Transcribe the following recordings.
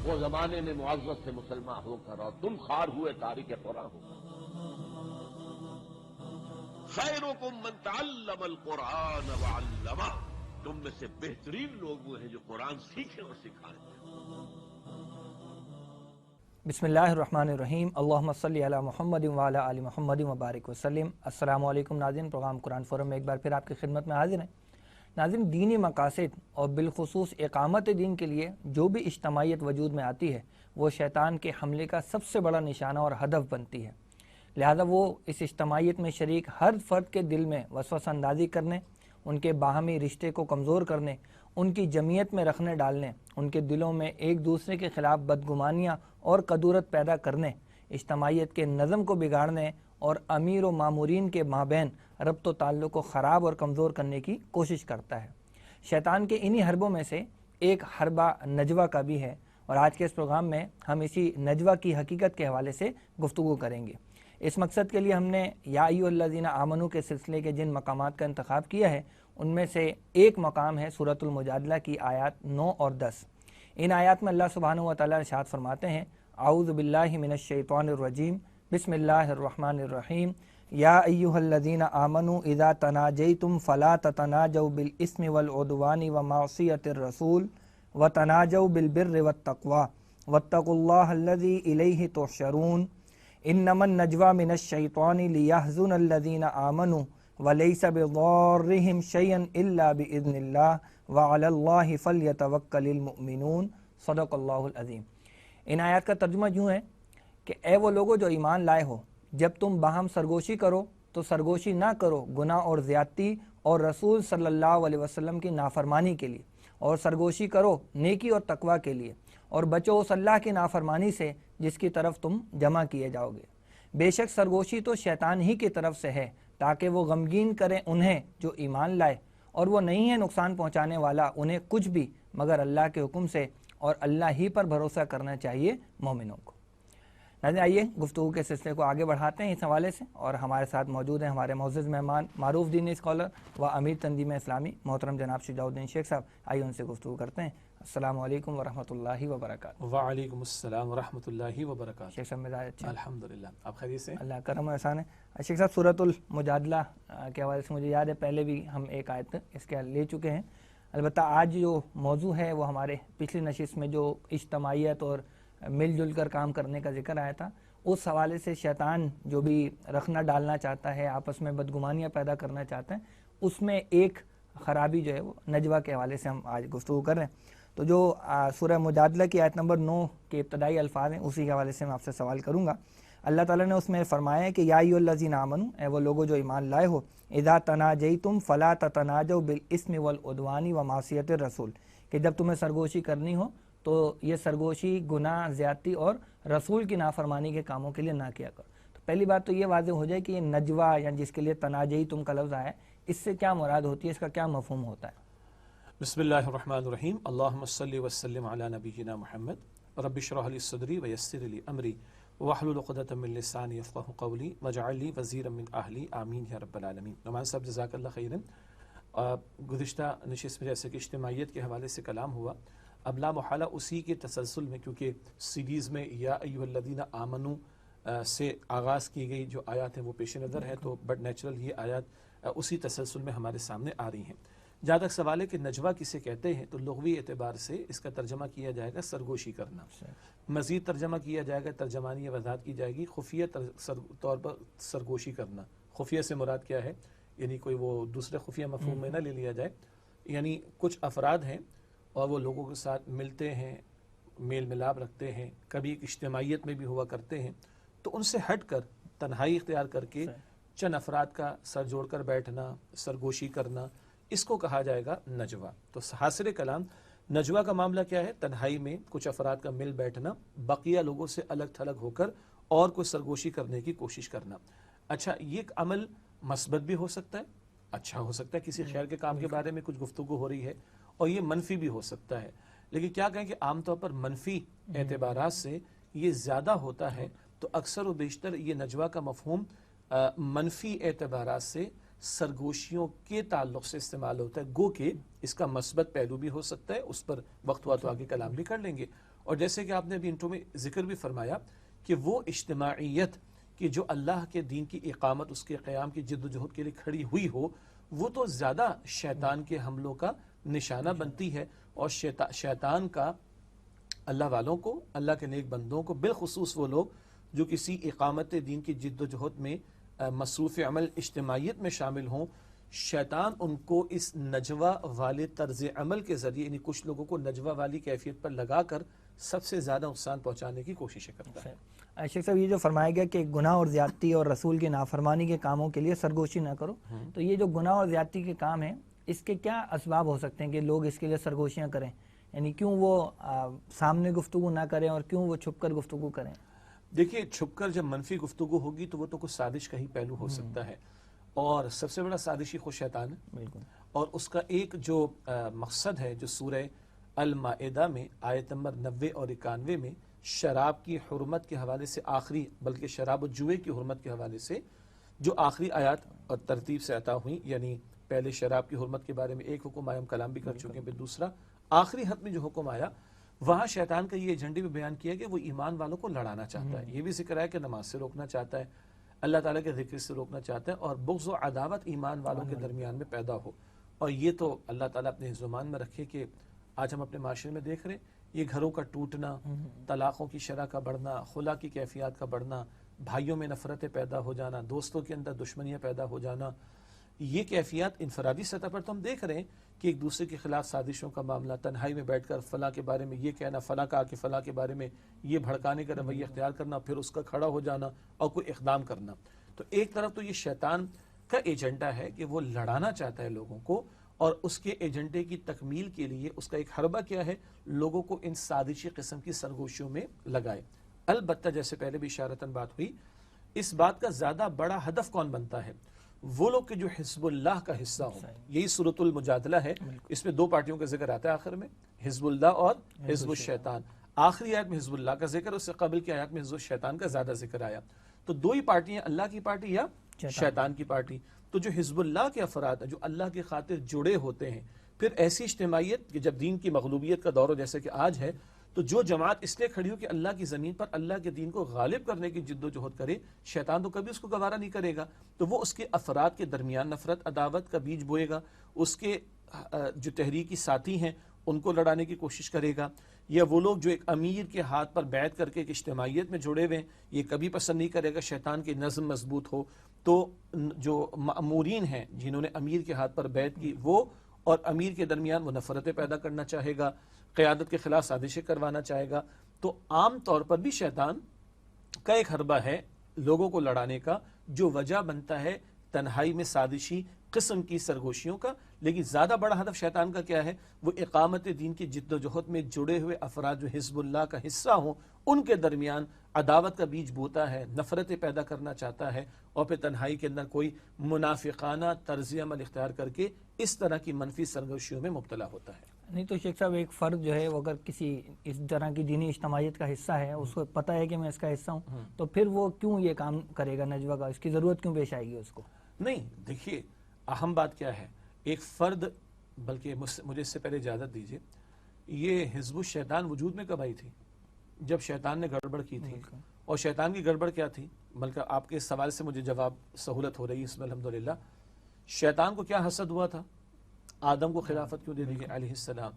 وہ زمانے میں معزز سے مسلمان ہو کر اور تم خوار ہوئے تارک قرآن ہو کر۔ خیرکم من تعلم القرآن وعلمہ، تم میں سے بہترین لوگ وہ ہیں جو قرآن سیکھیں اور سکھائیں۔ بسم اللہ الرحمن الرحیم، اللہم صلی علی محمد وعلی آل محمد وبارک وسلم۔ السلام علیکم ناظرین، پروگرام قرآن فورم میں ایک بار پھر آپ کی خدمت میں حاضر ہیں۔ ناظرین، دینی مقاصد اور بالخصوص اقامت دین کے لیے جو بھی اجتماعیت وجود میں آتی ہے وہ شیطان کے حملے کا سب سے بڑا نشانہ اور ہدف بنتی ہے، لہذا وہ اس اجتماعیت میں شریک ہر فرد کے دل میں وسوسہ اندازی کرنے، ان کے باہمی رشتے کو کمزور کرنے، ان کی جمعیت میں رکھنے ڈالنے، ان کے دلوں میں ایک دوسرے کے خلاف بدگمانیاں اور کدورت پیدا کرنے، اجتماعیت کے نظم کو بگاڑنے اور امیر و مامورین کے مابین ربط و تعلق کو خراب اور کمزور کرنے کی کوشش کرتا ہے۔ شیطان کے انہی حربوں میں سے ایک حربہ نجوہ کا بھی ہے، اور آج کے اس پروگرام میں ہم اسی نجوہ کی حقیقت کے حوالے سے گفتگو کریں گے۔ اس مقصد کے لیے ہم نے یا ایھا الذین آمنوا کے سلسلے کے جن مقامات کا انتخاب کیا ہے ان میں سے ایک مقام ہے سورۃ المجادلہ کی آیات 9 اور 10۔ ان آیات میں اللہ سبحانہ و تعالیٰ ارشاد فرماتے ہیں، اعوذ باللہ من الشیطان الرجیم، بسم اللہ الرحمن الرحیم، یا ایھا الذین آمنوا اذا تناجیتم فلا تتناجوا بالاسم والعدوان ومعصیۃ الرسول وتناجوا بالبر والتقوی واتقوا اللہ الذی الیہ تحشرون، انما النجوى من الشیطان لیحزن الذین آمنوا ولیس بضارهم شیئا الا باذن اللہ وعلی اللہ فلیتوکل المؤمنون، صدق اللہ العظیم۔ ان آیات کا ترجمہ یوں ہے کہ اے وہ لوگو جو ایمان لائے ہو، جب تم باہم سرگوشی کرو تو سرگوشی نہ کرو گناہ اور زیادتی اور رسول صلی اللہ علیہ وسلم کی نافرمانی کے لیے، اور سرگوشی کرو نیکی اور تقوی کے لیے، اور بچو اس اللہ کی نافرمانی سے جس کی طرف تم جمع کیے جاؤ گے۔ بے شک سرگوشی تو شیطان ہی کی طرف سے ہے تاکہ وہ غمگین کرے انہیں جو ایمان لائے، اور وہ نہیں ہے نقصان پہنچانے والا انہیں کچھ بھی مگر اللہ کے حکم سے، اور اللہ ہی پر بھروسہ کرنا چاہیے مومنوں کو۔ ناظرین، آئیے گفتگو کے سلسلے کو آگے بڑھاتے ہیں اس حوالے سے، اور ہمارے ساتھ موجود ہیں ہمارے معزز مہمان، معروف دینی اسکالر و امیر تنظیم اسلامی محترم جناب شجاع الدین شیخ صاحب۔ آئیے ان سے گفتگو کرتے ہیں۔ السلام علیکم ورحمۃ اللہ وبرکاتہ۔ وعلیکم السلام ورحمۃ اللہ وبرکاتہ۔ شیخ صاحب مزاج اچھا؟ الحمدللہ، آپ خیریت سے؟ اللہ کرم و احسان ہے۔ شیخ صاحب، سورۃ المجادلہ کے حوالے سے مجھے یاد ہے پہلے بھی ہم ایک آیت اس کے لے چکے ہیں، البتہ آج جو موضوع ہے وہ ہمارے پچھلی نشست میں جو اجتماعیت اور مل جل کر کام کرنے کا ذکر آیا تھا، اس حوالے سے شیطان جو بھی رکھنا ڈالنا چاہتا ہے، آپس میں بدگمانیاں پیدا کرنا چاہتا ہے، اس میں ایک خرابی جو ہے وہ نجوہ کے حوالے سے ہم آج گفتگو کر رہے ہیں۔ تو جو سورہ مجادلہ کی آیت نمبر 9 کے ابتدائی الفاظ ہیں اسی کے حوالے سے میں آپ سے سوال کروں گا۔ اللہ تعالیٰ نے اس میں فرمایا ہے کہ یا ایھا الذین آمنوا، اے وہ لوگو جو ایمان لائے ہو، اذا تناجیتم فلا تتناجوا بالاسم والعدوان ومعصیۃ الرسول، کہ جب تمہیں سرگوشی کرنی ہو تو یہ سرگوشی گناہ، زیادتی اور رسول کی نافرمانی کے کاموں کے لیے نہ کیا کرو۔ تو پہلی بات تو یہ واضح ہو جائے کہ یہ نجوہ یا جس کے لیے تناجیتم کا لفظ آیا ہے، اس سے کیا مراد ہوتی ہے، اس کا کیا مفہوم ہوتا ہے؟ بسم اللہ الرحمن الرحیم، اللہم صلی وسلم علی نبینا محمد، رب اشرح لی صدری ویسر لی امری واحلل عقدۃ من لسانی یفقہوا قولی واجعل لی وزیرا من اہلی، آمین یا رب العالمین۔ نعمان صاحب جزاک اللہ خیرا۔ گزشتہ نشست میں جیسے کہ اجتماعیت کے حوالے سے کلام ہوا، اب لا محالہ اسی کے تسلسل میں، کیونکہ سیریز میں یا ایھا الذین آمنوا سے آغاز کی گئی جو آیات ہیں وہ پیش نظر ہے، تو بٹ نیچرل یہ آیات اسی تسلسل میں ہمارے سامنے آ رہی ہیں۔ جہاں تک سوال ہے کہ نجوہ کسے کہتے ہیں، تو لغوی اعتبار سے اس کا ترجمہ کیا جائے گا سرگوشی کرنا، مزید ترجمہ کیا جائے گا، ترجمانی وضاحت کی جائے گی خفیہ طور پر سرگوشی کرنا۔ خفیہ سے مراد کیا ہے، یعنی کوئی وہ دوسرے خفیہ مفہوم میں نہ لے لیا جائے، یعنی کچھ افراد ہیں اور وہ لوگوں کے ساتھ ملتے ہیں، میل ملاپ رکھتے ہیں، کبھی ایک اجتماعیت میں بھی ہوا کرتے ہیں، تو ان سے ہٹ کر تنہائی اختیار کر کے چند افراد کا سر جوڑ کر بیٹھنا، سرگوشی کرنا، اس کو کہا جائے گا نجوہ۔ تو حاصل کلام نجوہ کا معاملہ کیا ہے؟ تنہائی میں کچھ افراد کا مل بیٹھنا، بقیہ لوگوں سے الگ تھلگ ہو کر اور کوئی سرگوشی کرنے کی کوشش کرنا۔ اچھا، یہ عمل مثبت بھی ہو سکتا ہے، اچھا ہو سکتا ہے، کسی خیر کے کام کے بارے میں کچھ گفتگو ہو رہی ہے، اور یہ منفی بھی ہو سکتا ہے، لیکن کیا کہیں کہ عام طور پر منفی اعتبارات سے یہ زیادہ ہوتا ہے، تو اکثر و بیشتر یہ نجوہ کا مفہوم منفی اعتبارات سے سرگوشیوں کے تعلق سے استعمال ہوتا ہے، گو کہ اس کا مثبت پہلو بھی ہو سکتا ہے، اس پر وقت ہوا تو آگے کلام بھی کر لیں گے، اور جیسے کہ آپ نے ابھی انٹرو میں ذکر بھی فرمایا کہ وہ اجتماعیت کہ جو اللہ کے دین کی اقامت، اس کے قیام کی جد و جہد کے لیے کھڑی ہوئی ہو، وہ تو زیادہ شیطان کے حملوں کا نشانہ بنتی ہے. اور شیطان کا اللہ والوں کو، اللہ کے نیک بندوں کو، بالخصوص وہ لوگ جو کسی اقامت دین کی جد و جہد میں مصروف عمل اجتماعیت میں شامل ہوں، شیطان ان کو اس نجوہ والے طرز عمل کے ذریعے، یعنی کچھ لوگوں کو نجوہ والی کیفیت پر لگا کر سب سے زیادہ نقصان پہنچانے کی کوششیں کرتا ہے. شیخ صاحب یہ جو فرمایا گیا کہ گناہ اور زیادتی اور رسول کی نافرمانی کے کاموں کے لیے سرگوشی نہ کرو، تو یہ جو گناہ اور زیادتی کے کام ہیں اس کے کیا اسباب ہو سکتے ہیں کہ لوگ اس کے لیے سرگوشیاں کریں؟ یعنی کیوں وہ سامنے گفتگو نہ کریں اور کیوں وہ چھپ کر گفتگو کریں؟ دیکھیے، چھپ کر جب منفی گفتگو ہوگی تو وہ تو کچھ سازش کا ہی پہلو ہو سکتا ہے، اور سب سے بڑا سازشی خود شیطان ہے. بالکل. اور اس کا ایک جو مقصد ہے جو سورہ المائدہ میں آیت نمبر 90 اور 91 میں شراب کی حرمت کے حوالے سے آخری، بلکہ شراب و جوئے کی حرمت کے حوالے سے جو آخری آیات اور ترتیب سے عطا ہوئی، یعنی پہلے شراب کی حرمت کے بارے میں ایک حکم آیا، ہم کلام بھی کر چکے ہیں، پھر دوسرا آخری حد میں جو حکم آیا، وہاں شیطان کا یہ ایجنڈے بھی بیان کیا کہ وہ ایمان والوں کو لڑانا چاہتا ہے. یہ بھی ذکر ہے کہ نماز سے روکنا چاہتا ہے، اللہ تعالیٰ کے ذکر سے روکنا چاہتا ہے، اور بغض و عداوت ایمان والوں کے درمیان میں پیدا ہو. اور یہ تو اللہ تعالیٰ اپنے زمان میں رکھے کہ آج ہم اپنے معاشرے میں دیکھ رہے ہیں یہ گھروں کا ٹوٹنا، طلاقوں کی شرح کا بڑھنا، خلا کی کیفیات کا بڑھنا، بھائیوں میں نفرتیں پیدا ہو جانا، دوستوں کے اندر دشمنیاں پیدا ہو جانا. یہ کیفیات انفرادی سطح پر تو ہم دیکھ رہے ہیں کہ ایک دوسرے کے خلاف سازشوں کا معاملہ، تنہائی میں بیٹھ کر فلاں کے بارے میں یہ کہنا، فلاں کا کہ فلاں کے بارے میں یہ بھڑکانے کا رویہ اختیار کرنا، پھر اس کا کھڑا ہو جانا اور کوئی اقدام کرنا. تو ایک طرف تو یہ شیطان کا ایجنڈا ہے کہ وہ لڑانا چاہتا ہے لوگوں کو، اور اس کے ایجنڈے کی تکمیل کے لیے اس کا ایک حربہ کیا ہے، لوگوں کو ان سازشی قسم کی سرگوشیوں میں لگائے. البتہ جیسے پہلے بھی اشارتاً بات ہوئی، اس بات کا زیادہ بڑا ہدف کون بنتا ہے؟ وہ لوگ کہ جو حزب اللہ کا حصہ ہوں. یہی سورۃ المجادلہ ہے، اس میں دو پارٹیوں کا ذکر آتا ہے آخر میں، حزب اللہ اور حزب الشیطان. آخری آیت میں حزب اللہ کا ذکر، اس سے قبل کی آیت میں حزب الشیطان کا زیادہ ذکر آیا. تو دو ہی پارٹیاں، اللہ کی پارٹی یا شیطان کی پارٹی. تو جو حزب اللہ کے افراد جو اللہ کی خاطر جڑے ہوتے ہیں، پھر ایسی اجتماعیت کہ جب دین کی مغلوبیت کا دور ہو جیسے کہ آج ہے، تو جو جماعت اس لیے کھڑی ہو کہ اللہ کی زمین پر اللہ کے دین کو غالب کرنے کی جد و جہد کرے، شیطان تو کبھی اس کو گوارا نہیں کرے گا. تو وہ اس کے افراد کے درمیان نفرت عداوت کا بیج بوئے گا، اس کے جو تحریکی ساتھی ہیں ان کو لڑانے کی کوشش کرے گا. یا وہ لوگ جو ایک امیر کے ہاتھ پر بیعت کر کے ایک اجتماعیت میں جڑے ہوئے ہیں، یہ کبھی پسند نہیں کرے گا شیطان کی نظم مضبوط ہو. تو جو مأمورین ہیں جنہوں نے امیر کے ہاتھ پر بیعت کی، وہ اور امیر کے درمیان وہ نفرتیں پیدا کرنا چاہے گا، قیادت کے خلاف سازشیں کروانا چاہے گا. تو عام طور پر بھی شیطان کا ایک حربہ ہے لوگوں کو لڑانے کا، جو وجہ بنتا ہے تنہائی میں سازشی قسم کی سرگوشیوں کا. لیکن زیادہ بڑا ہدف شیطان کا کیا ہے؟ وہ اقامت دین کی جد و جہد میں جڑے ہوئے افراد جو حزب اللہ کا حصہ ہوں، ان کے درمیان عداوت کا بیج بوتا ہے، نفرتیں پیدا کرنا چاہتا ہے، اور پھر تنہائی کے اندر کوئی منافقانہ طرز عمل اختیار کر کے اس طرح کی منفی سرگوشیوں میں مبتلا ہوتا ہے. نہیں تو شیخ صاحب، ایک فرد جو ہے وہ اگر کسی اس طرح کی دینی اجتماعیت کا حصہ ہے، اس کو پتہ ہے کہ میں اس کا حصہ ہوں، تو پھر وہ کیوں یہ کام کرے گا نجوہ کا؟ اس کی ضرورت کیوں پیش آئے گی اس کو؟ نہیں، دیکھیے اہم بات کیا ہے، ایک فرد، بلکہ مجھے اس سے پہلے اجازت دیجیے، یہ حزب الشیطان وجود میں کب آئی تھی؟ جب شیطان نے گڑبڑ کی تھی. اور شیطان کی گڑبڑ کیا تھی؟ بلکہ آپ کے سوال سے مجھے جواب سہولت ہو رہی ہے اس میں الحمدللہ. شیطان کو کیا حسد ہوا تھا؟ آدم کو خلافت کیوں دے دی گئی علیہ السلام؟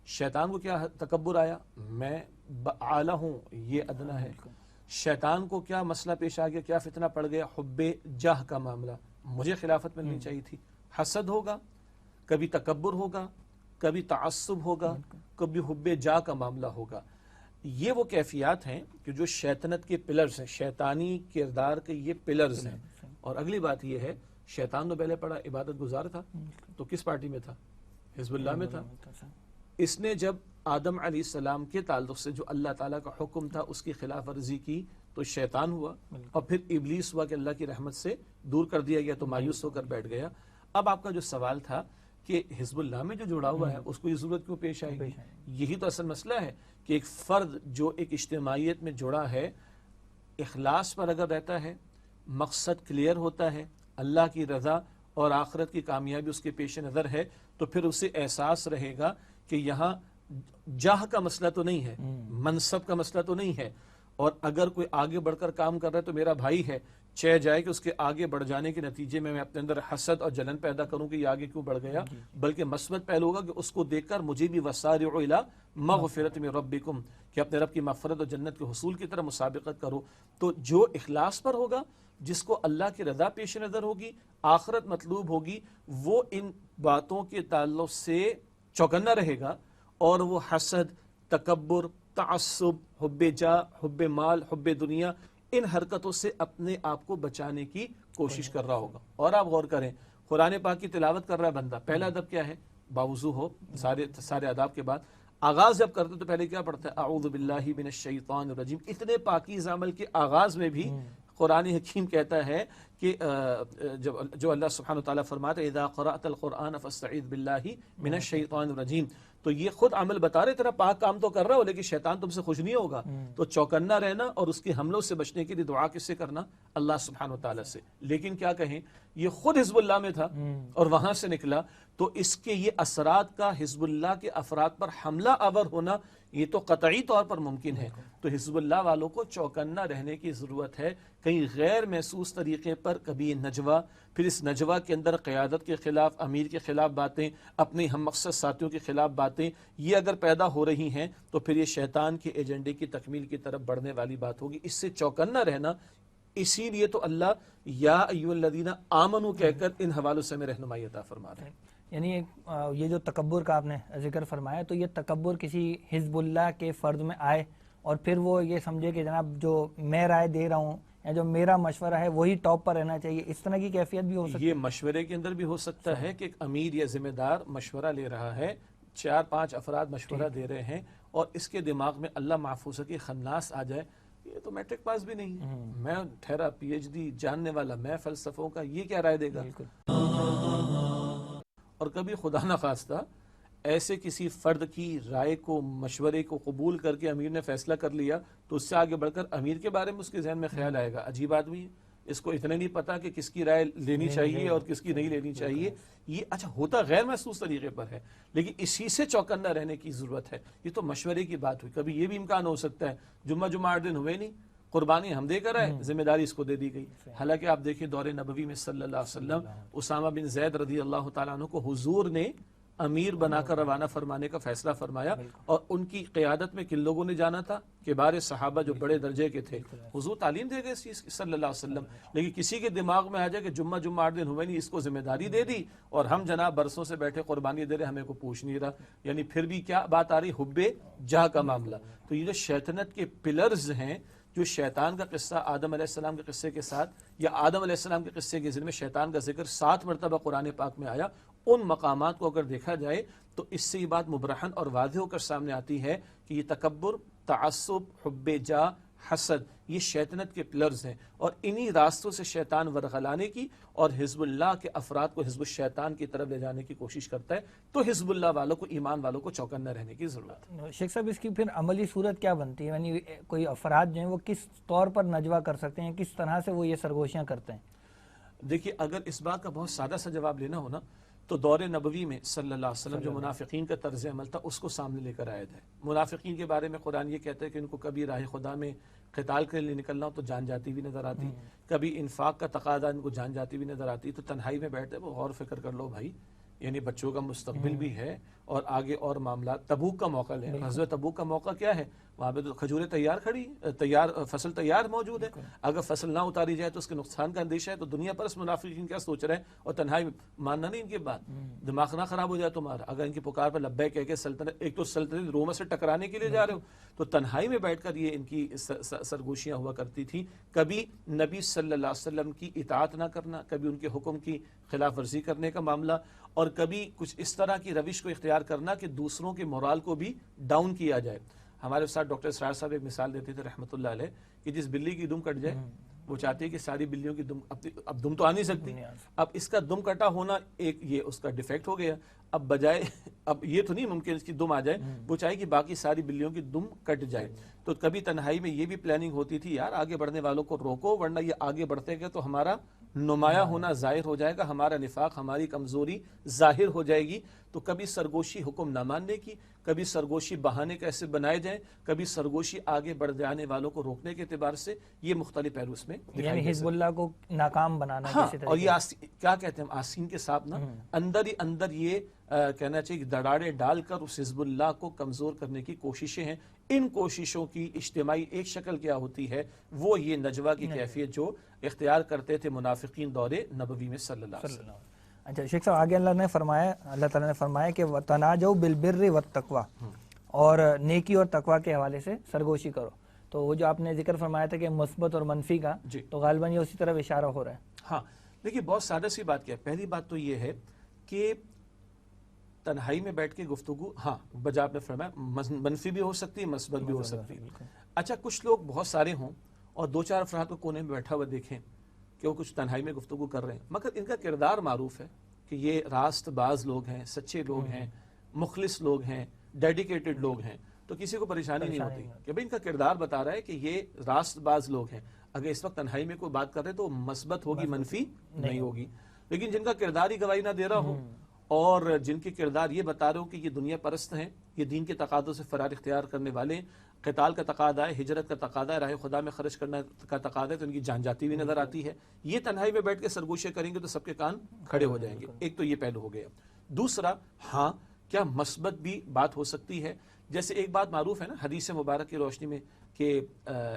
شیطان کو کیا تکبر آیا؟ میں اعلیٰ ہوں، یہ ادنا ہے. شیطان کو کیا مسئلہ پیش آ گیا، کیا فتنہ پڑ گیا؟ حب جاہ کا معاملہ، مجھے خلافت ملنی چاہیے تھی. حسد ہوگا، کبھی تکبر ہوگا، کبھی تعصب ہوگا، کبھی حب جاہ کا معاملہ ہوگا. یہ وہ کیفیات ہیں کہ جو شیطنت کے پلرز ہیں، شیطانی کردار کے یہ پلرز ہیں. اور اگلی بات یہ ہے، شیطان تو پہلے پڑا عبادت گزار تھا، تو کس پارٹی میں تھا؟ حزب اللہ میں تھا. اس نے جب آدم علیہ السلام کے تعلق سے جو اللہ تعالیٰ کا حکم تھا اس کی خلاف ورزی کی تو شیطان ہوا، اور پھر ابلیس ہوا کہ اللہ کی رحمت سے دور کر دیا گیا تو مایوس ہو کر بیٹھ گیا. اب آپ کا جو سوال تھا کہ حزب اللہ میں جو جڑا ہوا ہے اس کو یہ ضرورت کیوں پیش آئے گی؟ یہی تو اصل مسئلہ ہے کہ ایک فرد جو ایک اجتماعیت میں جڑا ہے، اخلاص پر اگر رہتا ہے، مقصد کلیئر ہوتا ہے، اللہ کی رضا اور آخرت کی کامیابی اس کے پیش نظر ہے، تو پھر اسے احساس رہے گا کہ یہاں جاہ کا مسئلہ تو نہیں ہے، منصب کا مسئلہ تو نہیں ہے، اور اگر کوئی آگے بڑھ کر کام کر رہا ہے تو میرا بھائی ہے، چہ جائے کہ اس کے آگے بڑھ جانے کے نتیجے میں اپنے اندر حسد اور جلن پیدا کروں کہ یہ آگے کیوں بڑھ گیا، بلکہ مثبت پہلو ہوگا کہ اس کو دیکھ کر مجھے بھی وسارعوا الی مغفرۃ من ربکم، کہ اپنے رب کی مغفرت اور جنت کے حصول کی طرف مسابقت کرو۔ تو جو اخلاص پر ہوگا، جس کو اللہ کی رضا پیش نظر ہوگی، آخرت مطلوب ہوگی، وہ ان باتوں کے تعلق سے چوکنا رہے گا، اور وہ حسد، تکبر، تعصب، حب جاہ، حب مال، حب دنیا، ان حرکتوں سے اپنے آپ کو بچانے کی کوشش کر رہا ہوگا۔ اور آپ غور کریں، قرآن پاک کی تلاوت کر رہا ہے بندہ، پہلا ادب کیا ہے؟ باوضو ہو، سارے آداب کے بعد آغاز جب کرتے تو پہلے کیا پڑھتا ہے؟ اعوذ باللہ من الشیطان الرجیم۔ اتنے پاکیز عمل کے آغاز میں بھی قرآن حکیم کہتا ہے کہ جو اللہ سبحانہ وتعالیٰ فرماتا ہے اذا قرأت القرآن فاستعذ باللہ من الشیطان الرجیم، تو یہ خود عمل بتا رہے تیرا پاک کام تو کر رہا ہو، لیکن شیطان تم سے خوش نہیں ہوگا، تو چوکنا رہنا اور اس کے حملوں سے بچنے کے لیے دعا کس سے کرنا؟ اللہ سبحانہ وتعالیٰ سے۔ لیکن کیا کہیں، یہ خود حزب اللہ میں تھا اور وہاں سے نکلا، تو اس کے یہ اثرات کا حزب اللہ کے افراد پر حملہ آور ہونا یہ تو قطعی طور پر ممکن ہے۔ تو حزب اللہ والوں کو چوکنا رہنے کی ضرورت ہے، کہیں غیر محسوس طریقے پر کبھی نجوا، پھر اس نجوا کے اندر قیادت کے خلاف، امیر کے خلاف باتیں، اپنے ہم مقصد ساتھیوں کے خلاف باتیں، یہ اگر پیدا ہو رہی ہیں تو پھر یہ شیطان کے ایجنڈے کی تکمیل کی طرف بڑھنے والی بات ہوگی۔ اس سے چوکنا رہنا، اسی لیے تو اللہ یا ایھا الذین آمنوا کہہ کر ان حوالوں سے ہمیں رہنمائی عطا فرما رہے ہیں۔ یعنی یہ جو تکبر کا آپ نے ذکر فرمایا، تو یہ تکبر کسی حزب اللہ کے فرد میں آئے اور پھر وہ یہ سمجھے کہ جناب جو میں رائے دے رہا ہوں یا جو میرا مشورہ ہے وہی ٹاپ پر رہنا چاہیے، اس طرح کی کیفیت بھی ہو سکتی ہے؟ یہ مشورے کے اندر بھی ہو سکتا ہے کہ ایک امیر یا ذمہ دار مشورہ لے رہا ہے، 4-5 افراد مشورہ دے رہے ہیں، اور اس کے دماغ میں اللہ محفوظ کی خناس آ جائے، یہ تو میٹرک پاس بھی نہیں ہے، میں ٹھہرا پی ایچ ڈی جاننے والا، میں فلسفوں کا، یہ کیا رائے دے گا؟ اور کبھی خدا نہ خواستہ ایسے کسی فرد کی رائے کو، مشورے کو قبول کر کے امیر نے فیصلہ کر لیا، تو اس سے آگے بڑھ کر امیر کے بارے میں اس کے ذہن میں خیال آئے گا عجیب آدمی ہے، اس کو اتنا نہیں پتا کہ کس کی رائے لینی چاہیے اور کس کی نہیں لینی چاہیے۔ یہ اچھا ہوتا غیر محسوس طریقے پر ہے، لیکن اسی سے چوکنا رہنے کی ضرورت ہے۔ یہ تو مشورے کی بات ہوئی، کبھی یہ بھی امکان ہو سکتا ہے جمعہ 8 دن ہوئے نہیں، قربانی ہم دے کر آئے، ذمہ داری اس کو دے دی گئی۔ حالانکہ آپ دیکھیں دور نبوی میں صلی اللہ علیہ وسلم اسامہ بن زید رضی اللہ تعالیٰ عنہ کو حضور نے امیر بنا کر روانہ فرمانے کا فیصلہ فرمایا، اور ان کی قیادت میں کن لوگوں نے جانا تھا؟ کبار صحابہ جو بڑے درجے کے تھے۔ حضور تعلیم دے گئے اس چیز کی صلی اللہ علیہ وسلم، لیکن کسی کے دماغ میں آ جائے کہ جمعہ 8 دن ہوئے نہیں، اس کو ذمہ داری دے دی، اور ہم جناب برسوں سے بیٹھے قربانی دے رہے، ہمیں کو پوچھ نہیں رہا، یعنی پھر بھی کیا بات آ رہی؟ حب جاہ کا معاملہ۔ تو یہ جو شیطنت کے پلرز ہیں، جو شیطان کا قصہ آدم علیہ السلام کے قصے کے ساتھ، یا آدم علیہ السلام کے قصے کے ذریعے میں شیطان کا ذکر 7 مرتبہ قرآن پاک میں آیا، ان مقامات کو اگر دیکھا جائے تو اس سے یہ بات مبرہن اور واضح ہو کر سامنے آتی ہے کہ یہ تکبر، تعصب، حب جاہ، حسد، یہ شیطنت کے پلرز ہیں، اور انہی راستوں سے شیطان ورغلانے کی اور حزب اللہ کے افراد کو حزب الشیطان کی طرف لے جانے کی کوشش کرتا ہے۔ تو حزب اللہ والوں کو، ایمان والوں کو چوکنا رہنے کی ضرورت ہے۔ شیخ صاحب، اس کی پھر عملی صورت کیا بنتی ہے؟ یعنی کوئی افراد جو ہیں وہ کس طور پر نجوا کر سکتے ہیں، کس طرح سے وہ یہ سرگوشیاں کرتے ہیں؟ دیکھیے، اگر اس بات کا بہت سادہ سا جواب لینا ہو نا، تو دور نبوی میں صلی اللہ علیہ وسلم جو منافقین کا طرز عمل تھا اس کو سامنے لے کر آئے تھے۔ منافقین کے بارے میں قرآن یہ کہتا ہے کہ ان کو کبھی راہ خدا میں قتال کے لیے نکلنا ہو تو جان جاتی بھی نظر آتی، کبھی انفاق کا تقاضا ان کو جان جاتی بھی نظر آتی، تو تنہائی میں بیٹھتے وہ غور فکر کر لو بھائی، یعنی بچوں کا مستقبل بھی ہے اور آگے اور معاملات۔ تبوک کا موقع لیں، غزوہ تبوک کا موقع کیا ہے؟ وہاں پہ تو کھجوریں فصل تیار موجود ہے، اگر فصل نہ اتاری جائے تو اس کے نقصان کا اندیشہ ہے، تو دنیا پر اس منافقین کیا سوچ رہے ہیں، اور تنہائی میں ماننا نہیں ان کی بات، دماغ نہ خراب ہو جائے تمہارا، اگر ان کی پکار پر لبیک کہہ کے سلطنت، ایک تو سلطنت روما سے ٹکرانے کے لیے جا رہے ہو، تو تنہائی میں بیٹھ کر یہ ان کی سرگوشیاں ہوا کرتی تھی۔ کبھی نبی صلی اللہ علیہ وسلم کی اطاعت نہ کرنا، کبھی ان کے حکم کی خلاف ورزی کرنے کا معاملہ، اور کبھی کچھ اس طرح کی روش کو اختیار کرنا کہ دوسروں کے مورال کو بھی ڈاؤن کیا جائے۔ ہمارے ساتھ ڈاکٹر اسرار صاحب ایک مثال دیتے تھے رحمۃ اللہ علیہ، کہ جس بلی کی دم کٹ جائے وہ چاہتی ہے کہ ساری بلیوں کی دم، اب دم تو آ نہیں سکتی، اب اس کا دم کٹا ہونا ایک یہ اس کا ڈیفیکٹ ہو گیا، اب بجائے اب یہ تو نہیں ممکن اس کی دم آ جائے، وہ چاہے کہ باقی ساری بلیوں کی دم کٹ جائے۔ تو کبھی تنہائی میں یہ بھی پلاننگ ہوتی تھی، یار آگے بڑھنے والوں کو روکو ورنہ یہ آگے بڑھتے گئے تو ہمارا نمایاں ہونا ظاہر ہو جائے گا، ہمارا نفاق، ہماری کمزوری ظاہر ہو جائے گی، تو کبھی سرگوشی حکم نہ ماننے کی، کبھی سرگوشی بہانے کیسے بنائے جائیں، کبھی سرگوشی آگے بڑھ جانے والوں کو روکنے کے اعتبار سے، یہ مختلف پہلو اس میں دکھائی یعنی دے حزب اللہ کو ناکام بنانا ہاں، کسی طرح اور یہ کیا کہتے ہیں ہم، آسین کے ساتھ نا اندر ہی اندر یہ کہنا چاہیے کہ دڑاڑے ڈال کر اس حزب اللہ کو کمزور کرنے کی کوششیں ہیں۔ ان کوششوں کی اجتماعی ایک شکل کیا ہوتی ہے، وہ یہ نجوہ کی کیفیت جو اختیار کرتے تھے منافقین دور نبوی میں صلی اللہ علیہ وسلم۔ اچھا شیخ صاحب، آگے اللہ تعالیٰ نے فرمایا کہ تناجوا بالبر والتقوی، اور نیکی اور تقوی کے حوالے سے سرگوشی کرو۔ تو وہ جو آپ نے ذکر فرمایا تھا کہ مثبت اور منفی کا، تو غالباً یہ اسی طرف اشارہ ہو رہا ہے۔ ہاں دیکھیے، بہت سادہ سی بات کیا ہے۔ پہلی بات تو یہ ہے کہ تنہائی میں بیٹھ کے گفتگو، ہاں بجا آپ نے فرمایا منفی بھی ہو سکتی ہے، مثبت بھی ہو سکتی ہے۔ اچھا، کچھ لوگ بہت سارے ہوں اور دو چار افراد کو کونے میں بیٹھا ہوا دیکھیں کہ وہ کچھ تنہائی میں گفتگو کر رہے ہیں، مگر ان کا کردار معروف ہے کہ یہ راست باز لوگ ہیں، سچے لوگ ہیں، مخلص لوگ ہیں، ڈیڈیکیٹڈ لوگ ہیں، تو کسی کو پریشانی نہیں ہوتی کہ بھئی ان کا کردار بتا رہا ہے کہ یہ راست باز لوگ ہیں۔ اگر اس وقت تنہائی میں کوئی بات کر رہے تو مثبت ہوگی، منفی نہیں ہوگی۔ لیکن جن کا کردار ہی گواہی نہ دے رہا ہو اور جن کے کردار یہ بتا رہے ہو کہ یہ دنیا پرست ہیں، یہ دین کے تقاضوں سے فرار اختیار کرنے والے ہیں، قتال کا تقاضا ہے، ہجرت کا تقاضا ہے، راہ خدا میں خرچ کرنے کا تقاضا ہے، تو ان کی جان جاتی ہوئی نظر آتی ہے، یہ تنہائی میں بیٹھ کے سرگوشے کریں گے تو سب کے کان کھڑے ہو جائیں گے۔ ایک تو یہ پہلو ہو گیا۔ دوسرا، ہاں کیا مثبت بھی بات ہو سکتی ہے؟ جیسے ایک بات معروف ہے نا حدیث مبارک کی روشنی میں کہ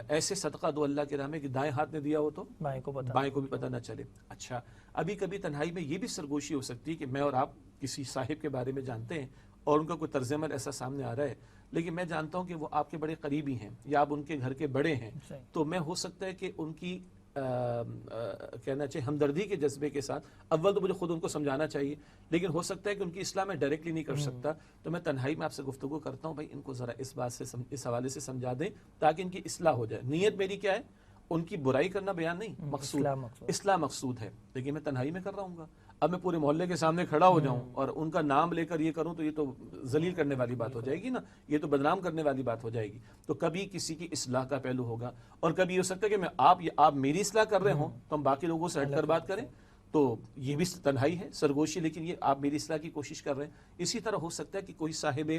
ایسے صدقہ دو اللہ کے راہ میں کہ دائیں ہاتھ نے دیا ہو تو بائیں کو بھی پتہ نہ چلے۔ اچھا، ابھی کبھی تنہائی میں یہ بھی سرگوشی ہو سکتی ہے کہ میں اور آپ کسی صاحب کے بارے میں جانتے ہیں اور ان کا کوئی طرز عمل ایسا سامنے آ رہا ہے، لیکن میں جانتا ہوں کہ وہ آپ کے بڑے قریبی ہیں یا آپ ان کے گھر کے بڑے ہیں، تو میں ہو سکتا ہے کہ ان کی کہنا چاہیے ہمدردی کے جذبے کے ساتھ، اول تو مجھے خود ان کو سمجھانا چاہیے، لیکن ہو سکتا ہے کہ ان کی اصلاح میں ڈائریکٹلی نہیں کر سکتا، تو میں تنہائی میں آپ سے گفتگو کرتا ہوں، بھائی ان کو ذرا اس بات سے اس حوالے سے سمجھا دیں تاکہ ان کی اصلاح ہو جائے۔ نیت میری کیا ہے؟ ان کی برائی کرنا بیان نہیں، مقصود اصلاح مقصود ہے، لیکن میں تنہائی میں کر رہا ہوں گا۔ اب میں پورے محلے کے سامنے کھڑا ہو جاؤں اور ان کا نام لے کر یہ کروں تو یہ تو ذلیل کرنے والی بات ہو جائے گی نا، یہ تو بدنام کرنے والی بات ہو جائے گی۔ تو کبھی کسی کی اصلاح کا پہلو ہوگا، اور کبھی ہو سکتا ہے کہ آپ میری اصلاح کر رہے ہوں تو ہم باقی لوگوں سے ہٹ کر بات کریں، تو یہ بھی تنہائی ہے، سرگوشی، لیکن یہ آپ میری اصلاح کی کوشش کر رہے ہیں۔ اسی طرح ہو سکتا ہے کہ کوئی صاحب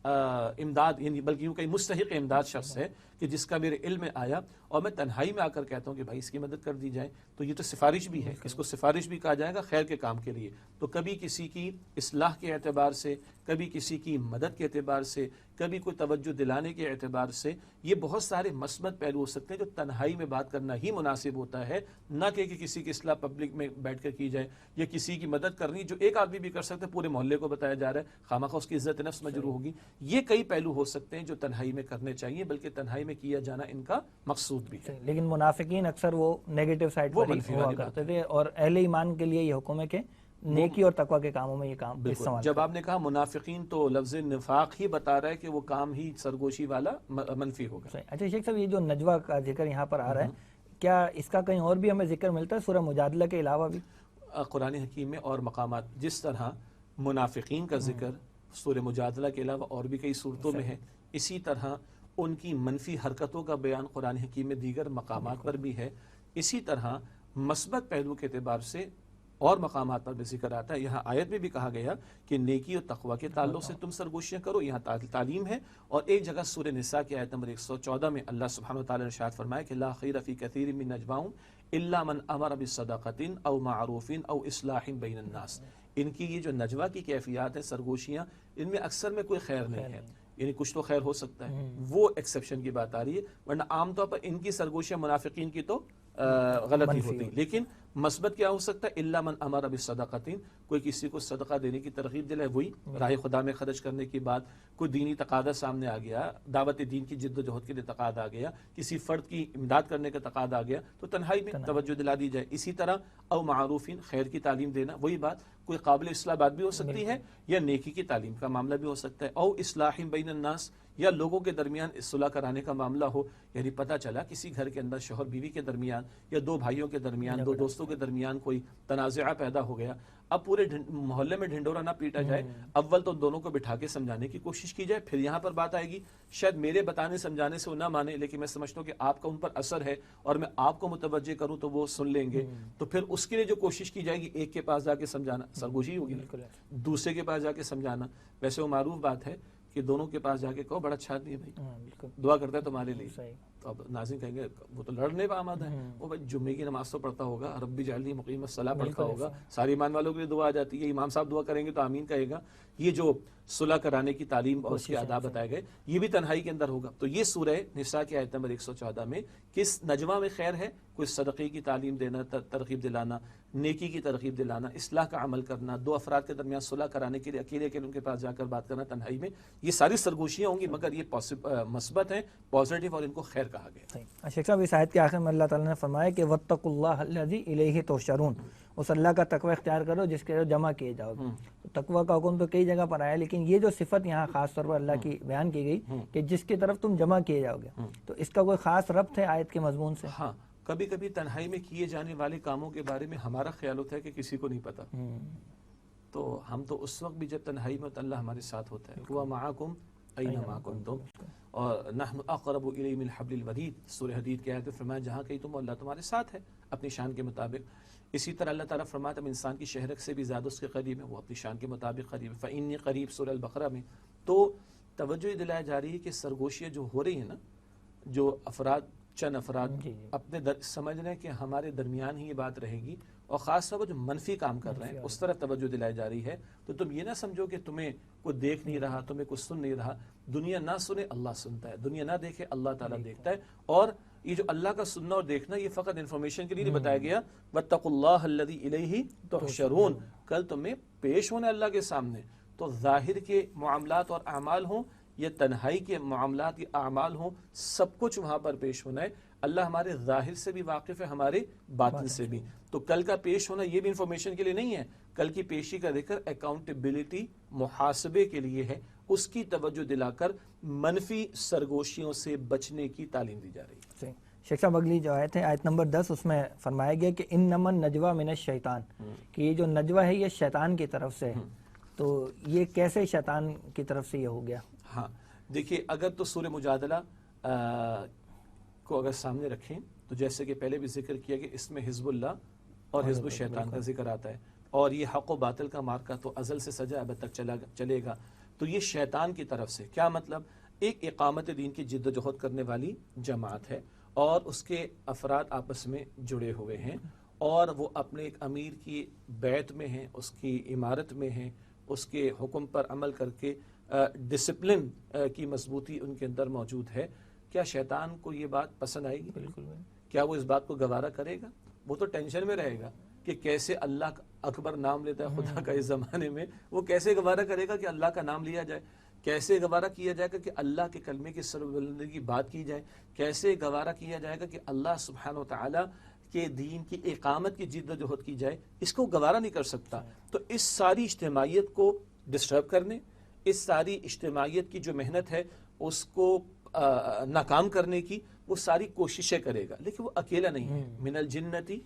امداد، یعنی بلکہ یوں کہیں مستحق امداد شخص ہے کہ جس کا میرے علم میں آیا اور میں تنہائی میں آ کر کہتا ہوں کہ بھائی اس کی مدد کر دی جائے، تو یہ تو سفارش بھی ہے، اس کو سفارش بھی کہا جائے گا خیر کے کام کے لیے۔ تو کبھی کسی کی اصلاح کے اعتبار سے، کبھی کسی کی مدد کے اعتبار سے، کبھی کوئی توجہ دلانے کے اعتبار سے، یہ بہت سارے مثبت پہلو ہو سکتے ہیں جو تنہائی میں بات کرنا ہی مناسب ہوتا ہے، نہ کہ کسی کی اصلاح پبلک میں بیٹھ کر کی جائے، یا کسی کی مدد کرنی جو ایک آدمی بھی کر سکتا ہے پورے محلے کو بتایا جا رہا ہے، خامخواہ اس کی عزت نفس مجروح ہوگی۔ یہ کئی پہلو ہو سکتے ہیں جو تنہائی میں کرنے چاہیے، بلکہ تنہائی میں کیا جانا ان کا مقصود بھی ہے۔ لیکن منافقین اکثر وہ نیگیٹو سائڈ پر ہی ہوا کرتے تھے، اور اہل ایمان کے لیے یہ حکم ہے کہ نیکی اور تقوی کے کاموں میں یہ کام استعمال۔ جب آپ نے کہا منافقین تو لفظ نفاق ہی بتا رہا ہے کہ وہ کام ہی سرگوشی والا منفی ہوگا۔ اچھا شیخ صاحب، یہ جو نجوہ کا ذکر یہاں پر آ رہا ہے، کیا اس کا کہیں اور بھی ہمیں ذکر ملتا ہے سورہ مجادلہ کے علاوہ بھی؟ قرآن حکیم میں اور مقامات جس طرح منافقین کا ذکر سورہ مجادلہ کے علاوہ اور بھی کئی صورتوں میں ہے، اسی طرح ان کی منفی حرکتوں کا بیان قرآن حکیم میں دیگر مقامات پر بھی ہے۔ اسی طرح مثبت پہلو کے اعتبار سے اور مقامات پر بھی ذکر آتا ہے۔ یہاں آیت میں بھی کہا گیا کہ نیکی اور تقوی کے تعلق سے تم سرگوشیاں کرو، یہاں تعلیم ہے۔ اور ایک جگہ سورہ نساء کی آیت نمبر 114 میں اللہ سبحانہ وتعالی نے ارشاد فرمایا کہ لا خیر فی کثیر من نجواہم الا من امر بالصدقۃ او معروف او اصلاح بین الناس۔ ان کی یہ جو نجوہ کی کیفیات ہیں، سرگوشیاں، ان میں اکثر میں کوئی خیر نہیں ہے، یعنی کچھ تو خیر ہو سکتا ہے، وہ ایکسیپشن کی بات آ رہی ہے، ورنہ عام طور پر ان کی سرگوشیاں منافقین کی تو غلطی ہوتی۔ لیکن مثبت کیا ہو سکتا ہے؟ الا من امر بالصدقۃ، کوئی کسی کو صدقہ دینے کی ترغیب دلائے، وہی راہ خدا میں خرچ کرنے کی بات، کوئی دینی تقاضا سامنے آ گیا، دعوت دین کی جد و جہد کے لیے تقاضا آ گیا، کسی فرد کی امداد کرنے کا تقاضا آ گیا، تو تنہائی میں توجہ دلا دی جائے۔ اسی طرح او معروفین، خیر کی تعلیم دینا، وہی بات، کوئی قابل اصلاح بات بھی ہو سکتی ہے یا نیکی کی تعلیم کا معاملہ بھی ہو سکتا ہے۔ او اصلاح بین الناس، یا لوگوں کے درمیان صلح کرانے کا معاملہ ہو، یعنی پتہ چلا کسی گھر کے اندر شوہر بیوی کے درمیان یا دو بھائیوں کے درمیان، دو دوستوں کے درمیان کوئی تنازعہ پیدا ہو گیا، اب پورے محلے میں ڈھنڈورا نہ پیٹا جائے، اول تو دونوں کو بٹھا کے سمجھانے کی کوشش کی جائے، پھر یہاں پر بات آئے گی شاید میرے بتانے سمجھانے سے وہ نہ مانے، لیکن میں سمجھتا ہوں کہ آپ کا ان پر اثر ہے اور میں آپ کو متوجہ کروں تو وہ سن لیں گے، تو پھر اس کے لیے جو کوشش کی جائے گی ایک کے پاس جا کے سمجھانا سرگوشی ہوگی، دوسرے کے پاس جا کے سمجھانا، ویسے وہ معروف بات ہے کہ دونوں کے پاس جا کے کہو بڑا اچھا آدمی ہے بھائی، دعا کرتا ہے تمہارے لیے، تو اب ناظرین کہیں گے وہ تو لڑنے پہ آمادہ ہے، وہ بھائی جمعے کی نماز تو پڑھتا ہوگا، ربی جعلنی مقیم الصلاۃ پڑھتا ہوگا، سارے ایمان والوں کے لیے دعا آ جاتی ہے، امام صاحب دعا کریں گے تو آمین کہے گا، یہ جو صلح کرانے کی تعلیم اور اس کے آداب بتائے گئے یہ بھی تنہائی کے اندر ہوگا۔ تو یہ سورہ نساء کی آیت نمبر 114 میں کس نجوہ میں خیر ہے؟ کوئی صدقے کی تعلیم دینا، ترغیب دلانا، نیکی کی ترغیب دلانا، اصلاح کا عمل کرنا، دو افراد کے درمیان صلح کرانے کے لیے اکیلے ان کے پاس جا کر بات کرنا تنہائی میں، یہ ساری سرگوشیاں ہوں گی، مگر یہ مثبت ہیں، پازیٹیو، اور ان کو خیر کہا گیا۔ شیخ صاحب اس آیت کے آخر میں اللہ تعالیٰ نے فرمایا کہ واتقوا اللہ الذی الیہ تحشرون، اس اللہ کا تقوی اختیار کرو جس کے جمع کیے جاؤ گے۔ تقوی کا حکم تو کئی جگہ پر آیا، لیکن یہ جو صفت یہاں خاص طور پر اللہ کی بیان کی گئی کہ جس کی طرف تم جمع کیے جاؤ گے، تو اس کا کوئی خاص ربط ہے آیت کے مضمون سے؟ ہاں، کبھی کبھی تنہائی میں کیے جانے والے کاموں کے بارے میں ہمارا خیال ہوتا ہے کہ کسی کو نہیں پتا، تو ہم تو اس وقت بھی جب تنہائی میں تو اللہ ہمارے ساتھ ہوتا ہے، ہوا معکم اینما کنتم، اور نحن اقرب الیہ من حبل الورید، سورہ حدید کی آیت میں فرمایا جہاں کہیں تم اللہ تمہارے ساتھ ہے اپنی شان کے مطابق۔ اسی طرح اللہ تعالیٰ فرماتا ہے انسان کی شہرک سے بھی زیادہ اس کے قریب ہے، وہ اپنی شان کے مطابق قریب ہے، فإنی قریب، سورہ البقرہ میں۔ تو توجہ دلائی جا رہی ہے کہ سرگوشیاں جو ہو رہی ہیں نا، جو افراد چند افراد اپنے سمجھ رہے ہیں کہ ہمارے درمیان ہی یہ بات رہے گی، اور خاص طور پر جو منفی کام کر رہے ہیں اس طرح توجہ دلائی جا رہی ہے، تو تم یہ نہ سمجھو کہ تمہیں کوئی دیکھ نہیں رہا، تمہیں کوئی سن نہیں رہا، دنیا نہ سنے اللہ سنتا ہے، دنیا نہ دیکھے اللہ تعالیٰ دیکھتا ہے، اور یہ جو اللہ کا سننا اور دیکھنا یہ فقط انفارمیشن کے لیے نہیں بتایا گیا، واتقوا اللہ الذی الیہ تحشرون، کل تمہیں پیش ہونا اللہ کے سامنے، تو ظاہر کے معاملات اور اعمال ہوں یا تنہائی کے معاملات یا اعمال ہوں، سب کچھ وہاں پر پیش ہونا ہے۔ اللہ ہمارے ظاہر سے بھی واقف ہے، ہمارے باطن سے بھی، تو کل کا پیش ہونا یہ بھی انفارمیشن کے لیے نہیں ہے، کل کی پیشی کا ذکر اکاؤنٹیبلٹی، محاسبے کے لیے ہے، اس کی توجہ دلا کر منفی سرگوشیوں سے بچنے کی تعلیم دی جا رہی ہے۔ شیخ صاحب اگلی جو آیت ہے آیت نمبر 10، اس میں فرمایا گیا کہ انما النجوى من الشیطان، کہ یہ جو نجوہ ہے یہ شیطان کی طرف سے ہے، تو یہ کیسے شیطان کی طرف سے یہ ہو گیا؟ ہاں دیکھیے، اگر تو سورہ مجادلہ کو اگر سامنے رکھیں تو جیسے کہ پہلے بھی ذکر کیا کہ اس میں حزب اللہ اور حزب الشیطان کا ذکر آتا ہے، اور یہ حق و باطل کا مارکا تو ازل سے سجا اب تک چلے گا، تو یہ شیطان کی طرف سے کیا مطلب؟ ایک اقامت دین کی جد و جہد کرنے والی جماعت ہے، اور اس کے افراد آپس میں جڑے ہوئے ہیں، اور وہ اپنے ایک امیر کی بیعت میں ہیں، اس کی عمارت میں ہیں، اس کے حکم پر عمل کر کے ڈسپلن کی مضبوطی ان کے اندر موجود ہے۔ کیا شیطان کو یہ بات پسند آئے گی؟ بالکل۔ کیا وہ اس بات کو گوارا کرے گا؟ وہ تو ٹینشن میں رہے گا کہ کیسے اللہ اکبر نام لیتا ہے خدا کا اس زمانے میں، وہ کیسے گوارا کرے گا کہ اللہ کا نام لیا جائے، کیسے گوارا کیا جائے گا کہ اللہ کے کلمے کی سربلندی کی بات کی جائے، کیسے گوارا کیا جائے گا کہ اللہ سبحانہ و تعالی کے دین کی اقامت کی جد و جہد کی جائے، اس کو گوارا نہیں کر سکتا۔ تو اس ساری اجتماعیت کو ڈسٹرب کرنے، اس ساری اجتماعیت کی جو محنت ہے اس کو ناکام کرنے کی وہ ساری کوششیں کرے گا، لیکن وہ اکیلا نہیں ہے، من الجنتی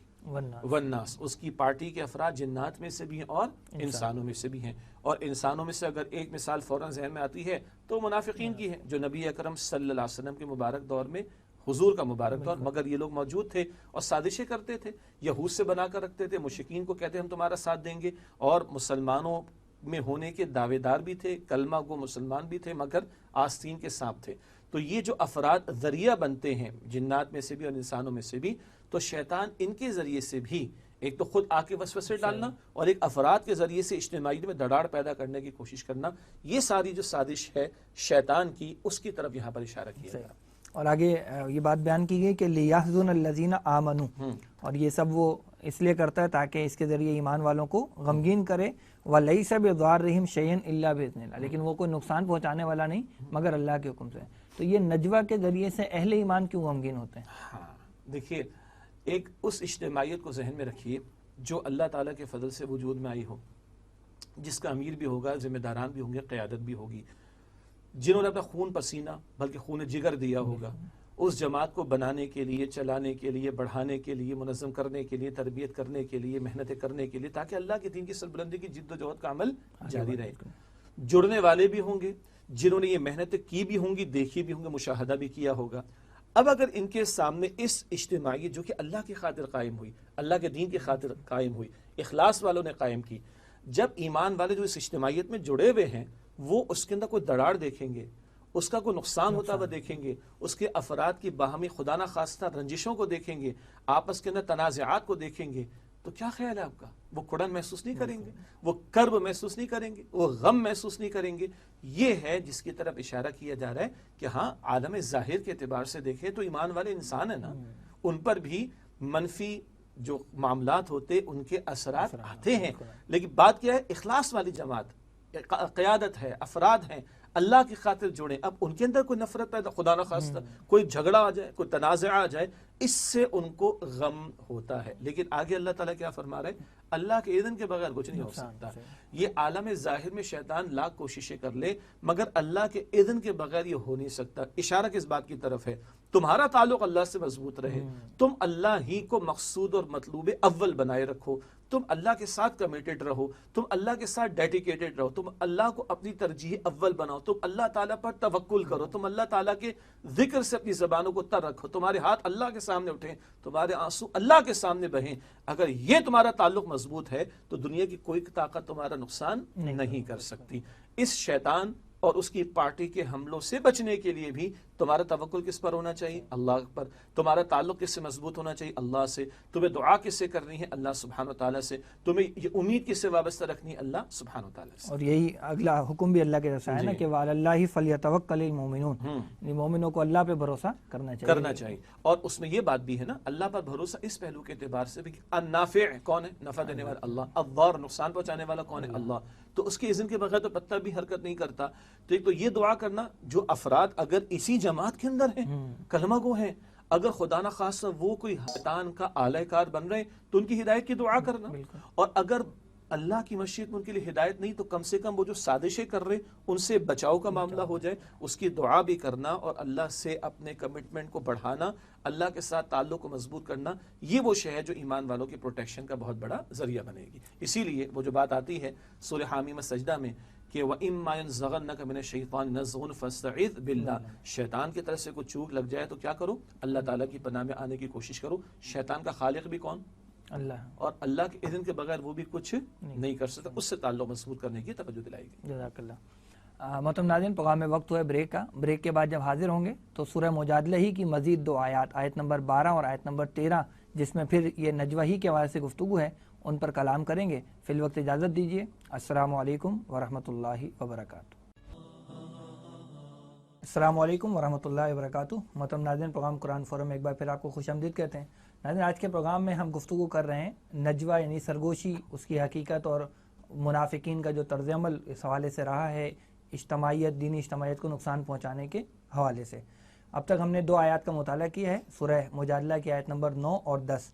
والناس، اس کی پارٹی کے افراد جنات میں سے بھی ہیں اور انسانوں میں سے بھی ہیں، اور انسانوں میں سے اگر ایک مثال فوراً ذہن میں آتی ہے تو منافقین کی ہے، جو نبی اکرم صلی اللہ علیہ وسلم کے مبارک دور میں، حضور کا مبارک دور، مگر یہ لوگ موجود تھے اور سازشیں کرتے تھے، یہود سے بنا کر رکھتے تھے، مشرکین کو کہتے ہم تمہارا ساتھ دیں گے، اور مسلمانوں میں ہونے کے دعوے دار بھی تھے، کلمہ گو مسلمان بھی تھے، مگر آستین کے سانپ تھے۔ تو یہ جو افراد ذریعہ بنتے ہیں جنات میں سے بھی اور انسانوں میں سے بھی، تو شیطان ان کے ذریعے سے بھی ایک تو خود آ کے وسوسے ڈالنا، اور ایک افراد کے ذریعے سے اجتماعیت میں دڑاڑ پیدا کرنے کی کوشش کرنا، یہ ساری جو سازش ہے شیطان کی، اس کی طرف یہاں پر اشارہ کیا گیا۔ اور آگے یہ بات بیان کی گئی کہ لیحزن الذین آمنوا، اور یہ سب وہ اس لیے کرتا ہے تاکہ اس کے ذریعے ایمان والوں کو غمگین کرے، وَلَيْسَ بِضَارِّهِمْ شَيْئًا إِلَّا بِإِذْنِ اللَّهِ، لیکن وہ کوئی نقصان پہنچانے والا نہیں مگر اللہ کے حکم سے۔ تو یہ نجوہ کے ذریعے سے اہل ایمان کیوں غمگین ہوتے ہیں؟ ہاں دیکھیے، ایک اس اجتماعیت کو ذہن میں رکھیے جو اللہ تعالیٰ کے فضل سے وجود میں آئی ہو، جس کا امیر بھی ہوگا، ذمہ داران بھی ہوں گے، قیادت بھی ہوگی، جنہوں نے اپنا خون پسینہ بلکہ خون جگر دیا ہوگا اس جماعت کو بنانے کے لیے، چلانے کے لیے، بڑھانے کے لیے، منظم کرنے کے لیے، تربیت کرنے کے لیے، محنتیں کرنے کے لیے، تاکہ اللہ کے دین کی سربلندی کی جد و جہد کا عمل جاری رہے۔ جڑنے والے بھی ہوں گے جنہوں نے یہ محنتیں کی بھی ہوں گی، دیکھی بھی ہوں گے، مشاہدہ بھی کیا ہوگا۔ اب اگر ان کے سامنے اس اجتماعیت جو کہ اللہ کی خاطر قائم ہوئی، اللہ کے دین کی خاطر قائم ہوئی، اخلاص والوں نے قائم کی، جب ایمان والے جو اس اجتماعیت میں جڑے ہوئے ہیں وہ اس کے اندر کوئی دراڑ دیکھیں گے، اس کا کوئی نقصان ہوتا ہوا دیکھیں گے، اس کے افراد کی باہمی خدا نہ خواستہ رنجشوں کو دیکھیں گے، آپس کے اندر تنازعات کو دیکھیں گے، تو کیا خیال ہے آپ کا؟ وہ کڑن محسوس نہیں کریں گے، وہ کرب محسوس نہیں کریں گے، وہ غم محسوس نہیں کریں گے۔ یہ ہے جس کی طرف اشارہ کیا جا رہا ہے کہ ہاں عالم ظاہر کے اعتبار سے دیکھیں تو ایمان والے انسان ہیں نا، ان پر بھی منفی جو معاملات ہوتے ان کے اثرات آتے ہیں، لیکن بات کیا ہے؟ اخلاص والی جماعت، قیادت ہے، افراد ہیں، اللہ کی خاطر جوڑیں۔ اب ان کے اندر کوئی نفرت پیدا، خدا نہ خواستہ کوئی جھگڑا آ جائے، کوئی تنازع آ جائے، اس سے ان کو غم ہوتا ہے۔ لیکن آگے اللہ تعالیٰ کیا فرما رہے ہیں؟ اللہ کے اذن کے بغیر کچھ نہیں ہو سکتا۔ یہ عالم ظاہر میں شیطان لاکھ کوششیں کر لے مگر اللہ کے اذن کے بغیر یہ ہو نہیں سکتا۔ اشارہ کس بات کی طرف ہے؟ تمہارا تعلق اللہ سے مضبوط رہے، تم اللہ ہی کو مقصود اور مطلوب اول بنائے رکھو، تم اللہ کے ساتھ کمیٹڈ رہو، تم اللہ کے ساتھ ڈیڈیکیٹڈ رہو، تم اللہ کو اپنی ترجیح اول بناؤ، تم اللہ تعالیٰ پر توکل کرو، تم اللہ تعالیٰ کے ذکر سے اپنی زبانوں کو تر رکھو، تمہارے ہاتھ اللہ کے سامنے اٹھیں، تمہارے آنسو اللہ کے سامنے بہیں۔ اگر یہ تمہارا تعلق مضبوط ہے تو دنیا کی کوئی طاقت تمہارا نقصان نہیں کر سکتی۔ اس شیطان اور اس کی پارٹی کے حملوں سے بچنے کے لیے بھی تمہارا توکل کس پر ہونا چاہیے؟ اللہ پر۔ تمہارا تعلق کس سے مضبوط ہونا چاہیے؟ اللہ سے۔ تمہیں دعا کس سے کرنی ہے؟ اللہ سبحانہ و تعالیٰ سے۔ تمہیں یہ امید کس سے وابستہ رکھنی ہے؟ اللہ سبحانہ و تعالیٰ سے۔ اور یہی اگلا حکم بھی اللہ کے طرف سے ہے نا کہ وعلی اللہ فلیتوکل المؤمنون، مومنوں کو اللہ پہ بھروسہ کرنا چاہیے۔ اور اس میں یہ بات بھی ہے نا، اللہ پر بھروسہ اس پہلو کے اعتبار سے بھی کہ النافع کون ہے؟ نفع دینے والا اللہ، الضار نقصان پہنچانے والا کون ہے؟ اللہ۔ تو اس کے اذن کے بغیر تو پتہ بھی حرکت نہیں کرتا۔ تو ایک تو یہ دعا کرنا، جو افراد اگر اسی جماعت کے اندر ہیں، کلمہ گو ہیں، اگر خدا نہ خواستہ وہ کوئی شیطان کا آلہ کار بن رہے ہیں تو ان کی ہدایت کی دعا کرنا، اور اگر اللہ کی مشیت میں ان کے لیے ہدایت نہیں تو کم سے کم وہ جو سازشیں کر رہے ان سے بچاؤ کا معاملہ ہو جائے، اس کی دعا بھی کرنا اور اللہ سے اپنے کمٹمنٹ کو بڑھانا، اللہ کے ساتھ تعلق کو مضبوط کرنا، یہ وہ شے ہے جو ایمان والوں کی پروٹیکشن کا بہت بڑا ذریعہ بنے گی۔ اسی لیے وہ جو بات آتی ہے سورہ حامیم سجدہ میں کہ وَإِمَّا يَنزَغَنَّكَ مِنَ الشَّيْطَانِ نَزْغٌ فَاسْتَعِذْ بِاللَّهِ، شیطان کی طرف سے کوئی چوک لگ جائے تو کیا کرو؟ اللہ تعالیٰ کی پناہ میں آنے کی کوشش کرو۔ شیطان کا خالق بھی کون؟ اللہ، اور اللہ کے اذن کے بغیر وہ بھی کچھ نہیں کر سکتا۔ اس سے تعلق مضبوط کرنے کی توجہ دلائی گئی۔ جزاک اللہ۔ محترم ناظرین، پروگرام میں وقت ہوا ہے بریک کا۔ بریک کے بعد جب حاضر ہوں گے تو سورہ مجادلہ ہی کی مزید 2 آیات، آیت نمبر 12 اور آیت نمبر 13، جس میں پھر یہ نجوہ ہی کے حوالے سے گفتگو ہے، ان پر کلام کریں گے۔ فی الوقت اجازت دیجیے۔ السلام علیکم ورحمۃ اللہ وبرکاتہ۔ السلام علیکم ورحمۃ اللہ وبرکاتہ۔ محترم ناظرین، پروگرام قرآن فورم میں ایک بار پھر آپ کو خوش آمدید کہتے ہیں۔ ناظرین، آج کے پروگرام میں ہم گفتگو کر رہے ہیں نجوہ یعنی سرگوشی، اس کی حقیقت اور منافقین کا جو طرز عمل اس حوالے سے رہا ہے، اجتماعیت، دینی اجتماعیت کو نقصان پہنچانے کے حوالے سے۔ اب تک ہم نے 2 آیات کا مطالعہ کیا ہے، سورہ مجادلہ کی آیت نمبر 9 اور 10۔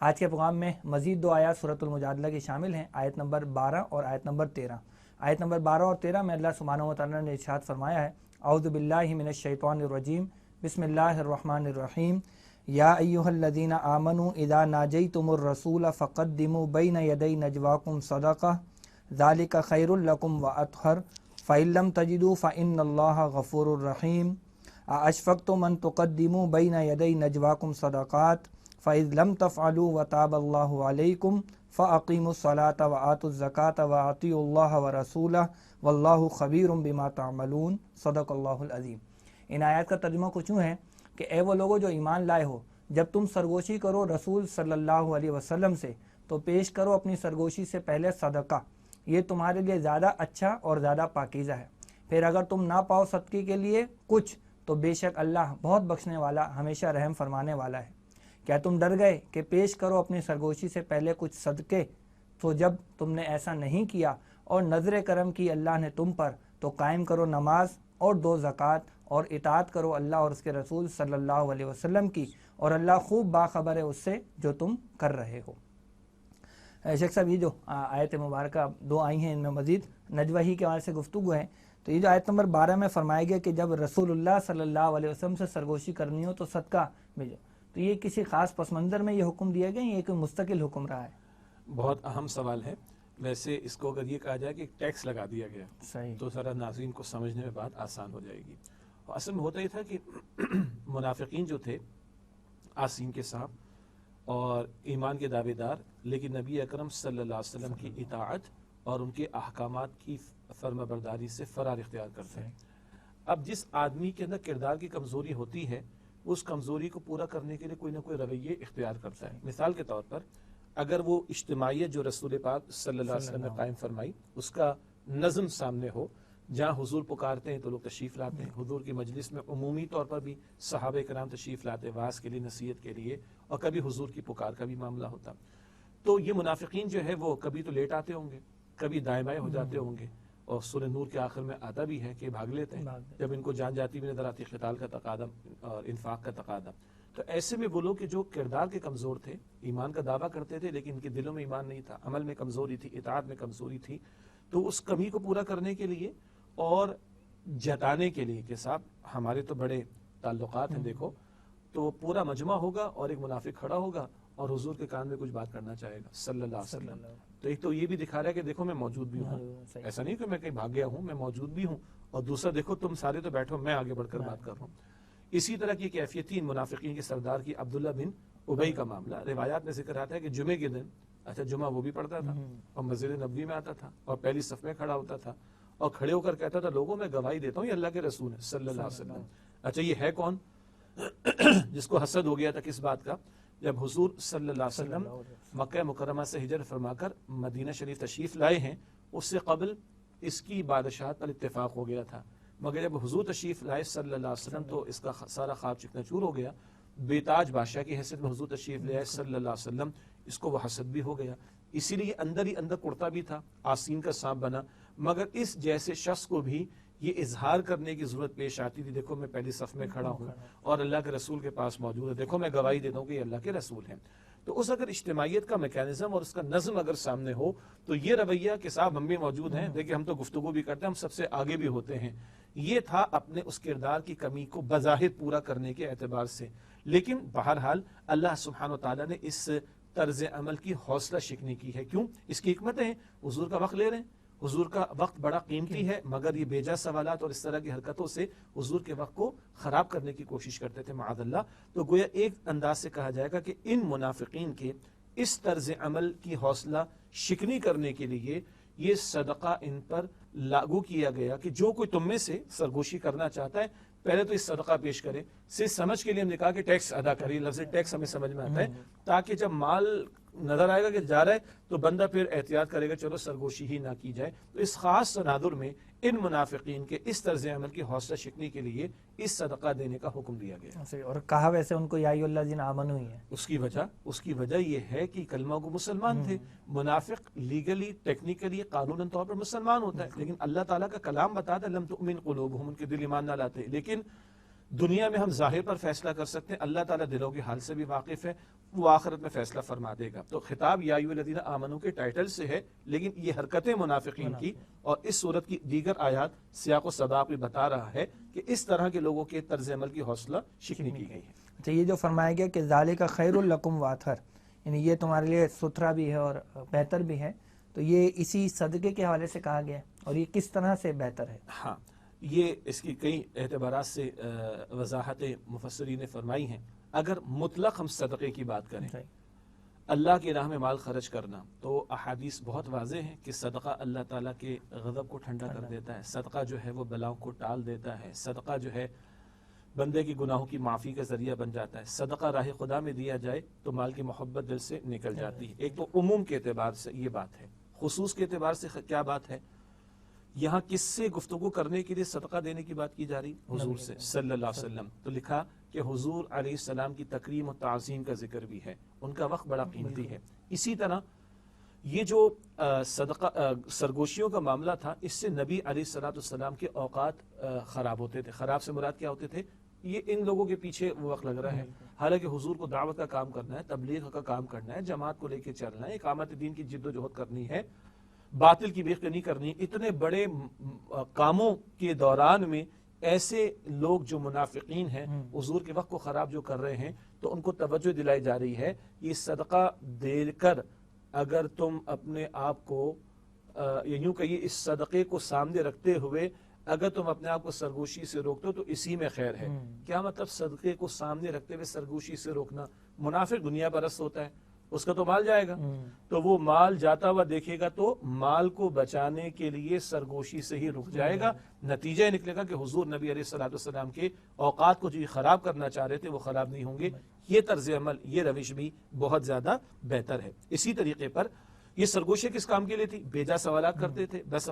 آج کے پروگرام میں مزید 2 آیات سورۃ المجادلہ کی شامل ہیں، آیت نمبر 12 اور آیت نمبر 13۔ آیت نمبر 12 اور 13 میں اللہ سبحانہ و تعالیٰ نے ارشاد فرمایا ہے، اعوذ باللہ من الشیطان الرجیم، بسم اللہ الرحمن الرحیم، یا ایھا الذین آمنوا اذا ناجیتم الرسول فقدموا بین یدی نجواکم صدقہ ذلک خیر لکم واطہر فإن لم تجدوا فإن اللہ غفور الرحیم ااشفقتم ان تقدموا بین یدی نجواکم صدقات فإذ لم تفعلوا وتاب اللہ علیکم فأقیموا الصلاة وآتوا الزکاة وأطیعوا اللہ ورسولہ واللہ خبیر بما تعملون، صدق اللہ العظیم۔ ان آیات کا ترجمہ کچھ یوں ہے کہ اے وہ لوگوں جو ایمان لائے ہو، جب تم سرگوشی کرو رسول صلی اللہ علیہ وسلم سے تو پیش کرو اپنی سرگوشی سے پہلے صدقہ، یہ تمہارے لیے زیادہ اچھا اور زیادہ پاکیزہ ہے۔ پھر اگر تم نہ پاؤ صدقے کے لیے کچھ تو بے شک اللہ بہت بخشنے والا، ہمیشہ رحم فرمانے والا ہے۔ کیا تم ڈر گئے کہ پیش کرو اپنی سرگوشی سے پہلے کچھ صدقے؟ تو جب تم نے ایسا نہیں کیا اور نظر کرم کی اللہ نے تم پر، تو قائم کرو نماز اور دو زکوٰۃ اور اطاعت کرو اللہ اور اس کے رسول صلی اللہ علیہ وسلم کی، اور اللہ خوب باخبر ہے اس سے جو تم کر رہے ہو۔ شیخ صاحب، یہ جو آیت مبارکہ 2 آئی ہیں، ان میں مزید نجوہ ہی کے حوالے سے گفتگو ہے، تو یہ جو آیت نمبر 12 میں فرمایا گیا کہ جب رسول اللہ صلی اللہ علیہ وسلم سے سرگوشی کرنی ہو تو صدقہ بھیجو، تو یہ کسی خاص پس منظر میں یہ حکم دیا گیا یا یہ کوئی مستقل حکم رہا ہے؟ بہت اہم سوال ہے. ویسے اس کو اگر یہ کہا جائے کہ ایک ٹیکس لگا دیا گیا صحیح. تو ذرا ناظرین کو سمجھنے میں بات آسان ہو جائے گی. اصل میں ہوتا ہی تھا کہ منافقین جو تھے آسین کے سانپ اور ایمان کے دعوے دار، لیکن نبی اکرم صلی اللہ علیہ وسلم کی اطاعت اور ان کے احکامات کی فرما برداری سے فرار اختیار کرتے ہیں. اب جس آدمی کے اندر کردار کی کمزوری ہوتی ہے اس کمزوری کو پورا کرنے کے لیے کوئی نہ کوئی رویے اختیار کرتا ہے. مثال کے طور پر اگر وہ اجتماعیت جو رسول پاک صلی اللہ علیہ وسلم نے قائم فرمائی اس کا نظم سامنے ہو، جہاں حضور پکارتے ہیں تو لوگ تشریف لاتے ہیں، حضور کی مجلس میں عمومی طور پر بھی صحابہ کرام تشریف لاتے وعظ کے لیے، نصیحت کے لیے، اور کبھی حضور کی پکار کا بھی معاملہ ہوتا. تو یہ منافقین جو ہے وہ کبھی تو لیٹ آتے ہوں گے، کبھی دائیں بائیں ہو جاتے ہوں گے، اور سورہ نور کے آخر میں آتا بھی ہے کہ بھاگ لیتے ہیں جب ان کو جان جاتی بھی نظر آتی قتال کا تقاضا اور انفاق کا تقاضا. تو ایسے میں وہ لوگ کہ جو کردار کے کمزور تھے، ایمان کا دعویٰ کرتے تھے لیکن ان کے دلوں میں ایمان نہیں تھا، عمل میں کمزوری تھی، اطاعت میں کمزوری تھی، تو اس کمی کو پورا کرنے کے لیے اور جتانے کے لیے کہ صاحب ہمارے تو بڑے تعلقات ہیں، دیکھو تو پورا مجمع ہوگا اور ایک منافق کھڑا ہوگا اور حضور کے کان میں کچھ بات کرنا چاہے گا صلی اللہ علیہ وسلم. تو ایک تو یہ بھی دکھا رہا ہے کہ دیکھو میں موجود بھی ہوں، ایسا نہیں کہ میں کہیں بھاگ گیا ہوں، میں موجود بھی ہوں، اور دوسرا دیکھو تم سارے تو بیٹھو، میں آگے بڑھ کر بات کر رہا ہوں. اسی طرح کی کیفیت تھی منافقین کے سردار کی عبداللہ بن ابی کا معاملہ. روایات میں ذکر آتا ہے کہ جمعے کے دن جمعہ وہ بھی پڑھتا تھا اور مسجد نبوی میں آتا تھا اور پہلی صف میں کھڑا ہوتا تھا اور کھڑے ہو کر کہتا تھا لوگوں میں گواہی دیتا ہوں یہ اللہ کے رسول ہے صلی اللہ علیہ وسلم. یہ ہے کون جس کو حسد ہو گیا تھا کس بات کا؟ جب حضور صلی اللہ علیہ وسلم مکہ مکرمہ سے ہجرت فرما کر مدینہ شریف تشریف لائے ہیں، اس سے قبل اس کی بادشاہت پر اتفاق ہو گیا تھا، مگر جب حضور تشریف لائے صلی اللہ علیہ وسلم تو اس کا سارا خواب چکنا چور ہو گیا. بے تاج بادشاہ کی حیثیت میں حضور تشریف لے آئے صلی اللہ علیہ وسلم، اس کو وہ حسد بھی ہو گیا، اسی لیے اندر ہی اندر کڑتا بھی تھا، آسین کا سانپ بنا. مگر اس جیسے شخص کو بھی یہ اظہار کرنے کی ضرورت پیش آتی تھی، دیکھو میں پہلی صف میں کھڑا ہوں اور اللہ کے رسول کے پاس موجود ہے، دیکھو میں گواہی دیتا ہوں کہ یہ اللہ کے رسول ہیں. تو اس اگر اجتماعیت کا میکینزم اور اس کا نظم اگر سامنے ہو تو یہ رویہ کہ صاحب ہم بھی موجود ہیں، دیکھیں ہم تو گفتگو بھی کرتے ہیں، ہم سب سے آگے بھی ہوتے ہیں، یہ تھا اپنے اس کردار کی کمی کو بظاہر پورا کرنے کے اعتبار سے. لیکن بہرحال اللہ سبحانہ و تعالیٰ نے اس طرز عمل کی حوصلہ شکنی کی ہے. کیوں؟ اس کی حکمتیں ہیں. حضور کا وقت لے رہے ہیں، حضور کا وقت بڑا قیمتی ہے، مگر یہ بیجا سوالات اور اس طرح کی حرکتوں سے حضور کے وقت کو خراب کرنے کی کوشش کرتے تھے معاذ اللہ. تو گویا ایک انداز سے کہا جائے گا کہ ان منافقین کے اس طرز عمل کی حوصلہ شکنی کرنے کے لیے یہ صدقہ ان پر لاگو کیا گیا کہ جو کوئی تم میں سے سرگوشی کرنا چاہتا ہے پہلے تو اس صدقہ پیش کرے. صرف سمجھ کے لیے ہم نے کہا کہ ٹیکس ادا کرے، لفظ ٹیکس ہمیں سمجھ میں آتا ہے تاکہ جب مال نظر آئے گا کہ جا رہا ہے تو بندہ پھر احتیاط کرے گا چلو سرگوشی ہی نہ کی جائے. تو اس خاص تناظر میں ان منافقین کے اس طرز عمل کی حوصلہ شکنی کے لیے اس صدقہ دینے کا حکم دیا گیا. اور کہا ویسے ان کو یا ایھا الذین آمنوا ہی ہے. اس کی وجہ یہ ہے کہ کلمہ کو مسلمان تھے. منافق لیگلی ٹیکنیکلی قانوناً طور پر مسلمان ہوتا ہے، لیکن اللہ تعالیٰ کا کلام بتاتا ہے لم تؤمن قلوبہم، ان کے دل ایمان نہ لاتے. لیکن دنیا میں ہم ظاہر پر فیصلہ کر سکتے ہیں، اللہ تعالیٰ دلوں کے حال سے بھی واقف ہے، وہ آخرت میں فیصلہ فرما دے گا. تو خطاب یا ایھا الذین آمنوا کے ٹائٹل سے ہے، لیکن یہ حرکتیں منافقین کی اور اس صورت کی دیگر آیات سیاق و سباق بھی بتا رہا ہے کہ اس طرح کے لوگوں کے طرز عمل کی حوصلہ شکنی کی گئی ہے. اچھا، یہ جو فرمایا گیا کہ ذالک خیر لکم واطہر، یعنی یہ تمہارے لیے ستھرا بھی ہے اور بہتر بھی ہے، تو یہ اسی صدقے کے حوالے سے کہا گیا ہے، اور یہ کس طرح سے بہتر ہے؟ ہاں، یہ اس کی کئی اعتبارات سے وضاحت مفسرین نے فرمائی ہیں. اگر مطلق ہم صدقے کی بات کریں، اللہ کی راہ میں مال خرچ کرنا، تو احادیث بہت واضح ہیں کہ صدقہ اللہ تعالیٰ کے غضب کو ٹھنڈا کر دیتا ہے، صدقہ جو ہے وہ بلاؤں کو ٹال دیتا ہے، صدقہ جو ہے بندے کی گناہوں کی معافی کا ذریعہ بن جاتا ہے، صدقہ راہ خدا میں دیا جائے تو مال کی محبت دل سے نکل جاتی ہے. ایک تو عموم کے اعتبار سے یہ بات ہے. خصوص کے اعتبار سے کیا بات ہے؟ یہاں کس سے گفتگو کرنے کے لیے صدقہ دینے کی بات کی جا رہی؟ حضور سے صلی اللہ علیہ وسلم. تو لکھا کہ حضور علیہ السلام کی تکریم و تعظیم کا ذکر بھی ہے، ان کا وقت بڑا قیمتی ہے. اسی طرح یہ جو صدقہ سرگوشیوں کا معاملہ تھا، اس سے نبی علیہ السلام کے اوقات خراب ہوتے تھے. خراب سے مراد کیا ہوتے تھے؟ یہ ان لوگوں کے پیچھے وہ وقت لگ رہا ہے، حالانکہ حضور کو دعوت کا کام کرنا ہے، تبلیغ کا کام کرنا ہے، جماعت کو لے کے چلنا ہے، اقامت دین کی جد و جہد کرنی ہے. باطل کی بیخ نہیں کرنی. اتنے بڑے کاموں کے دوران میں ایسے لوگ جو منافقین ہیں حضور کے وقت کو خراب جو کر رہے ہیں تو ان کو توجہ دلائی جا رہی ہے. یہ صدقہ دے کر اگر تم اپنے آپ کو یوں کہیے اس صدقے کو سامنے رکھتے ہوئے اگر تم اپنے آپ کو سرگوشی سے روکتے ہو تو اسی میں خیر ہے. کیا مطلب صدقے کو سامنے رکھتے ہوئے سرگوشی سے روکنا؟ منافق دنیا پرست ہوتا ہے، اس کا تو مال جائے گا، تو وہ مال جاتا ہوا دیکھے گا تو مال کو بچانے کے لیے سرگوشی سے ہی رک جائے گا. نتیجہ یہ نکلے گا کہ حضور نبی علیہ الصلوۃ والسلام کے اوقات کو جو یہ خراب کرنا چاہ رہے تھے وہ خراب نہیں ہوں گے. یہ طرز عمل، یہ روش بھی بہت زیادہ بہتر ہے. اسی طریقے پر یہ سرگوشی کس کام کے لیے تھی؟ بیجا سوالات کرتے تھے، بس